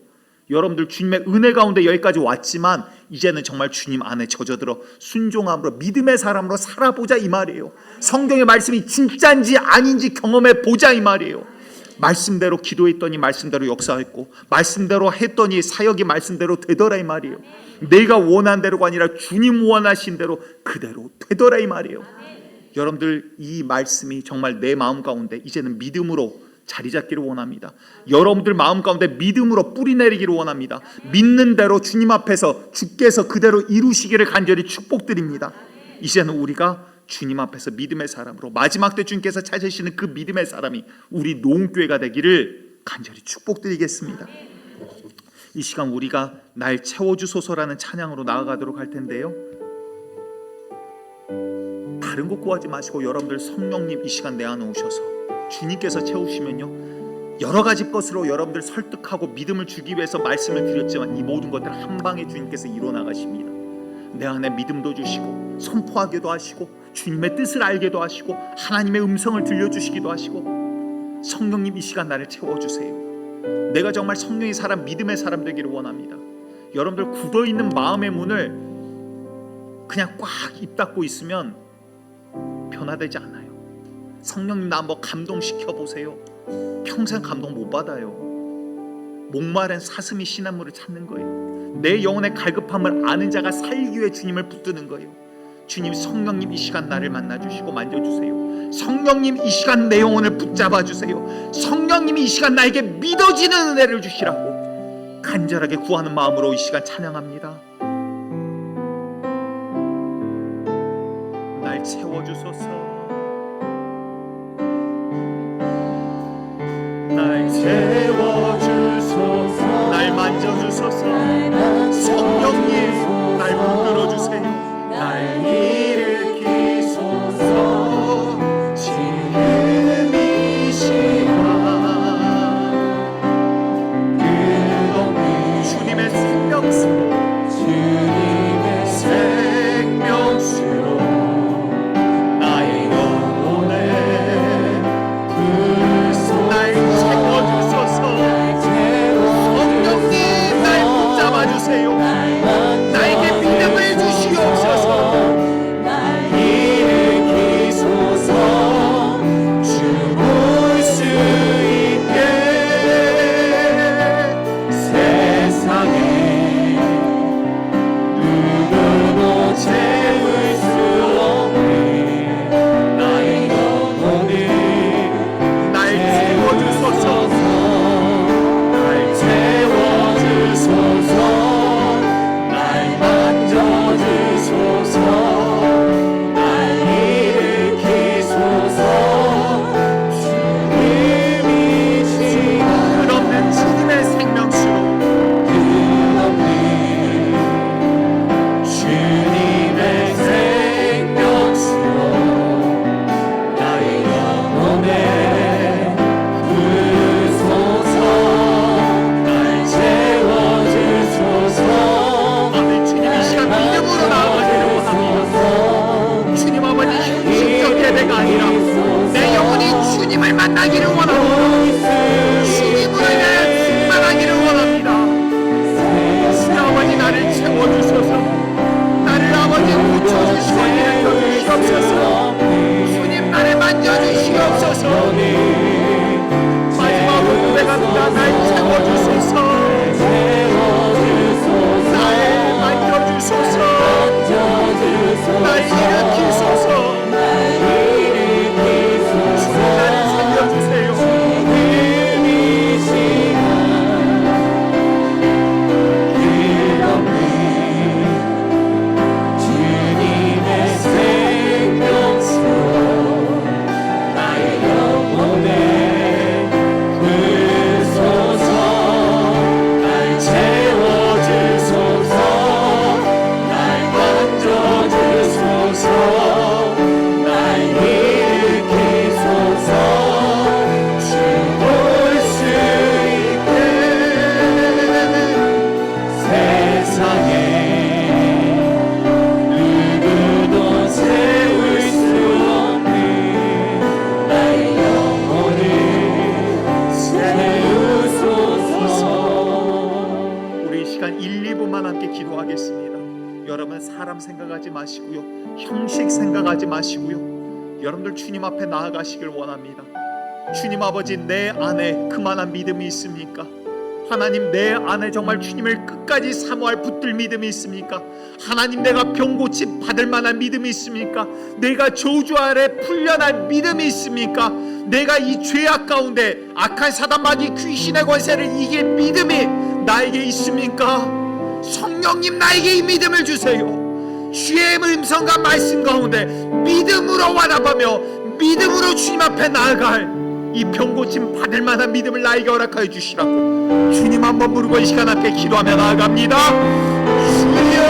여러분들 주님의 은혜 가운데 여기까지 왔지만 이제는 정말 주님 안에 젖어들어 순종함으로 믿음의 사람으로 살아보자 이 말이에요. 성경의 말씀이 진짜인지 아닌지 경험해 보자 이 말이에요. 말씀대로 기도했더니 말씀대로 역사했고, 말씀대로 했더니 사역이 말씀대로 되더라 이 말이에요. 내가 원한 대로가 아니라 주님 원하신 대로 그대로 되더라 이 말이에요. 여러분들 이 말씀이 정말 내 마음 가운데 이제는 믿음으로 자리 잡기를 원합니다. 여러분들 마음 가운데 믿음으로 뿌리 내리기를 원합니다. 믿는 대로 주님 앞에서 주께서 그대로 이루시기를 간절히 축복드립니다. 이제는 우리가 주님 앞에서 믿음의 사람으로 마지막 때 주님께서 찾으시는 그 믿음의 사람이 우리 노은교회가 되기를 간절히 축복드리겠습니다. 이 시간 우리가 날 채워주소서라는 찬양으로 나아가도록 할 텐데요, 다른 것 구하지 마시고 여러분들 성령님 이 시간 내 안에 오셔서 주님께서 채우시면요, 여러 가지 것으로 여러분들 설득하고 믿음을 주기 위해서 말씀을 드렸지만 이 모든 것들 한 방에 주님께서 이뤄나가십니다. 내 안에 믿음도 주시고 선포하게도 하시고 주님의 뜻을 알게도 하시고 하나님의 음성을 들려주시기도 하시고, 성령님 이 시간 나를 채워주세요. 내가 정말 성령의 사람, 믿음의 사람 되기를 원합니다. 여러분들 굳어있는 마음의 문을 그냥 꽉 입 닫고 있으면 변화되지 않아요. 성령님 나 한번 감동시켜 보세요. 평생 감동 못 받아요. 목마른 사슴이 시냇물을 찾는 거예요. 내 영혼의 갈급함을 아는 자가 살기 위해 주님을 붙드는 거예요. 주님, 성령님 이 시간 나를 만나주시고 만져주세요. 성령님 이 시간 내 영혼을 붙잡아주세요. 성령님 이 시간 나에게 믿어지는 은혜를 주시라고 간절하게 구하는 마음으로 이 시간 찬양합니다. 날 채워주소서. 날 채워주소서. 날 만져주소서. 성령님 날 붙들어주세요. 날 일으키소서. 지금 이 시간 끝없는 주님의 생명수로, 주님의 생명수로 나의 영혼에 날 채워주소서. 성령님 날 붙잡아주세요. 나에게 믿음을 주시옵소서. 날 일으키소서. 주 볼 수 있게 세상에 누구도 채울 수 없는 나의 영혼을 날 채워주소서. 날 채워주소서. 날 만져주소서. 날 일으키소서. 주님이 끝없는 주님의 생명수로, 끝없는 주님의 생명수로 나의 영혼에 부으소서. 날 채워주소서. 아멘. 주님 이 시간 믿음으로 나아가기를 원합니다. 주님 아버지 형식적 예배가 아니라 내 영혼이 주님을 만나기를 원합니다. 주님으로 인하여 충만하기를 원합니다. 주님 아버지 나를 채워주소서. 나를 아버지 고쳐주시고 일으켜주시옵소서. 주님 나를 만져주시옵소서. 마지막으로 고백합니다. 날 채워주소서. 날 만져주소서. 마시고요, 형식 생각하지 마시고요, 여러분들 주님 앞에 나아가시길 원합니다. 주님 아버지, 내 안에 그만한 믿음이 있습니까? 하나님, 내 안에 정말 주님을 끝까지 사모할 붙들 믿음이 있습니까? 하나님, 내가 병고침 받을 만한 믿음이 있습니까? 내가 저주 아래 풀려날 믿음이 있습니까? 내가 이 죄악 가운데 악한 사단 마귀 귀신의 권세를 이길 믿음이 나에게 있습니까? 성령님, 나에게 이 믿음을 주세요. 주의 음성과 말씀 가운데 믿음으로 완합하며 믿음으로 주님 앞에 나아갈 이 병고침 받을 만한 믿음을 나에게 허락하여 주시라고 주님 한번 부르고 이 시간 앞에 기도하며 나아갑니다. 주여,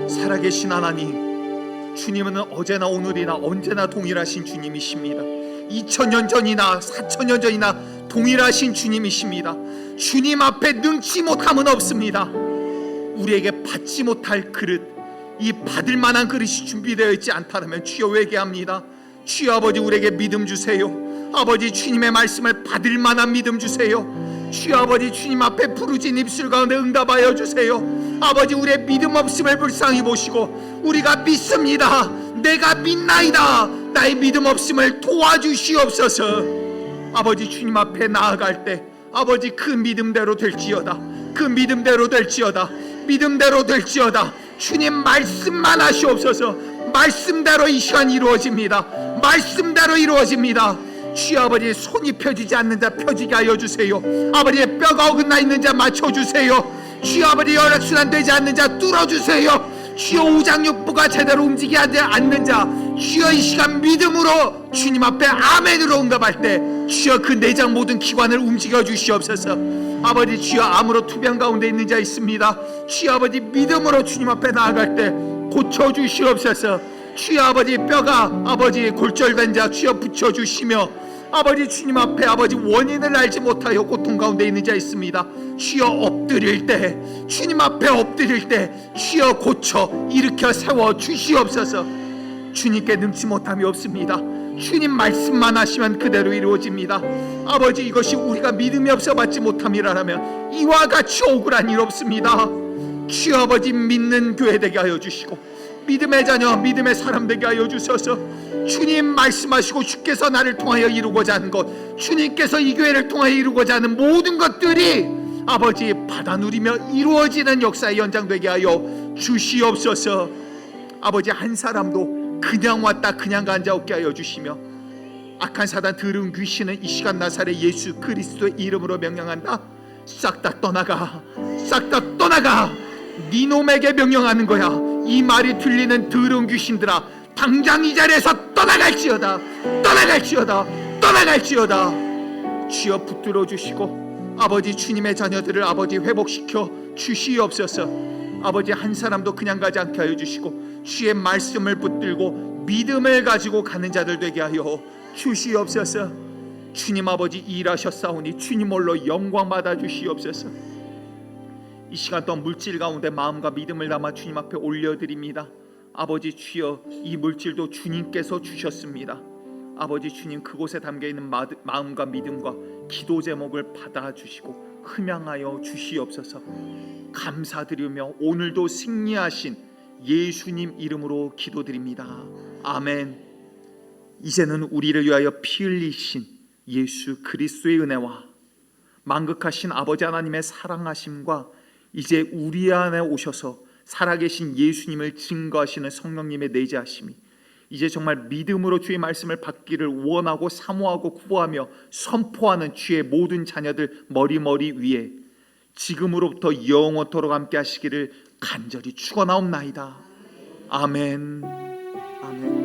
살아계신 하나님, 주님은 어제나 오늘이나 언제나 동일하신 주님이십니다. 2000년 전이나 4000년 전이나 동일하신 주님이십니다. 주님 앞에 능치 못함은 없습니다. 우리에게 받지 못할 그릇, 이 받을 만한 그릇이 준비되어 있지 않다면 주여 회개합니다. 주여 아버지, 우리에게 믿음 주세요. 아버지, 주님의 말씀을 받을 만한 믿음 주세요. 주여 아버지, 주님 앞에 부르짖은 입술 가운데 응답하여 주세요. 아버지, 우리의 믿음 없음을 불쌍히 보시고 우리가 믿습니다, 내가 믿나이다, 나의 믿음 없음을 도와주시옵소서. 아버지, 주님 앞에 나아갈 때 아버지, 그 믿음대로 될지어다, 그 믿음대로 될지어다, 믿음대로 될지어다. 주님 말씀만 하시옵소서. 말씀대로 이 시간 이루어집니다. 말씀대로 이루어집니다. 주여 아버지, 손이 펴지지 않는 자 펴지게 하여 주세요. 아버지의 뼈가 어긋나 있는 자 맞춰주세요. 주여 아버지, 혈액순환 되지 않는 자 뚫어주세요. 주여 오장육부가 제대로 움직이지 않는 자, 주여 이 시간 믿음으로 주님 앞에 아멘으로 응답할 때 주여 그 내장 모든 기관을 움직여 주시옵소서. 아버지, 주여 암으로 투병 가운데 있는 자 있습니다. 주여 아버지, 믿음으로 주님 앞에 나아갈 때 고쳐 주시옵소서. 주여 아버지, 뼈가 아버지 골절된 자 주여 붙여 주시며 아버지, 주님 앞에 아버지 원인을 알지 못하여 고통 가운데 있는 자 있습니다. 주여 엎드릴 때, 주님 앞에 엎드릴 때 주여 고쳐 일으켜 세워 주시옵소서. 주님께 능치 못함이 없습니다. 주님 말씀만 하시면 그대로 이루어집니다. 아버지, 이것이 우리가 믿음이 없어 받지 못함이라면 이와 같이 억울한 일 없습니다. 주여 아버지, 믿는 교회 되게 하여 주시고 믿음의 자녀, 믿음의 사람 되게 하여 주셔서 주님 말씀하시고 주께서 나를 통하여 이루고자 하는 것, 주님께서 이 교회를 통하여 이루고자 하는 모든 것들이 아버지 받아 누리며 이루어지는 역사의 연장되게 하여 주시옵소서. 아버지, 한 사람도 그냥 왔다 그냥 간 자 없게 하여 주시며 악한 사단 더러운 귀신은 이 시간 나사렛 예수 그리스도의 이름으로 명령한다. 싹 다 떠나가, 싹 다 떠나가. 네 놈에게 명령하는 거야. 이 말이 들리는 더러운 귀신들아, 당장 이 자리에서 떠나갈지어다, 떠나갈지어다, 떠나갈지어다. 주여 붙들어 주시고 아버지, 주님의 자녀들을 아버지 회복시켜 주시옵소서. 아버지 한 사람도 그냥 가지 않게 하여 주시고 주의 말씀을 붙들고 믿음을 가지고 가는 자들 되게 하여 주시옵소서. 주님 아버지 일하셨사오니 주님 홀로 영광 받아 주시옵소서. 이 시간 동안 물질 가운데 마음과 믿음을 담아 주님 앞에 올려드립니다. 아버지 주여, 이 물질도 주님께서 주셨습니다. 아버지 주님, 그곳에 담겨있는 마음과 믿음과 기도 제목을 받아주시고 흠양하여 주시옵소서. 감사드리며 오늘도 승리하신 예수님 이름으로 기도드립니다. 아멘. 이제는 우리를 위하여 피 흘리신 예수 그리스도의 은혜와 만극하신 아버지 하나님의 사랑하심과 이제 우리 안에 오셔서 살아계신 예수님을 증거하시는 성령님의 내재하심이 이제 정말 믿음으로 주의 말씀을 받기를 원하고 사모하고 구하며 선포하는 주의 모든 자녀들 머리 위에 지금으로부터 영원토록 함께 하시기를 간절히 축원하옵나이다. 아멘. 아멘.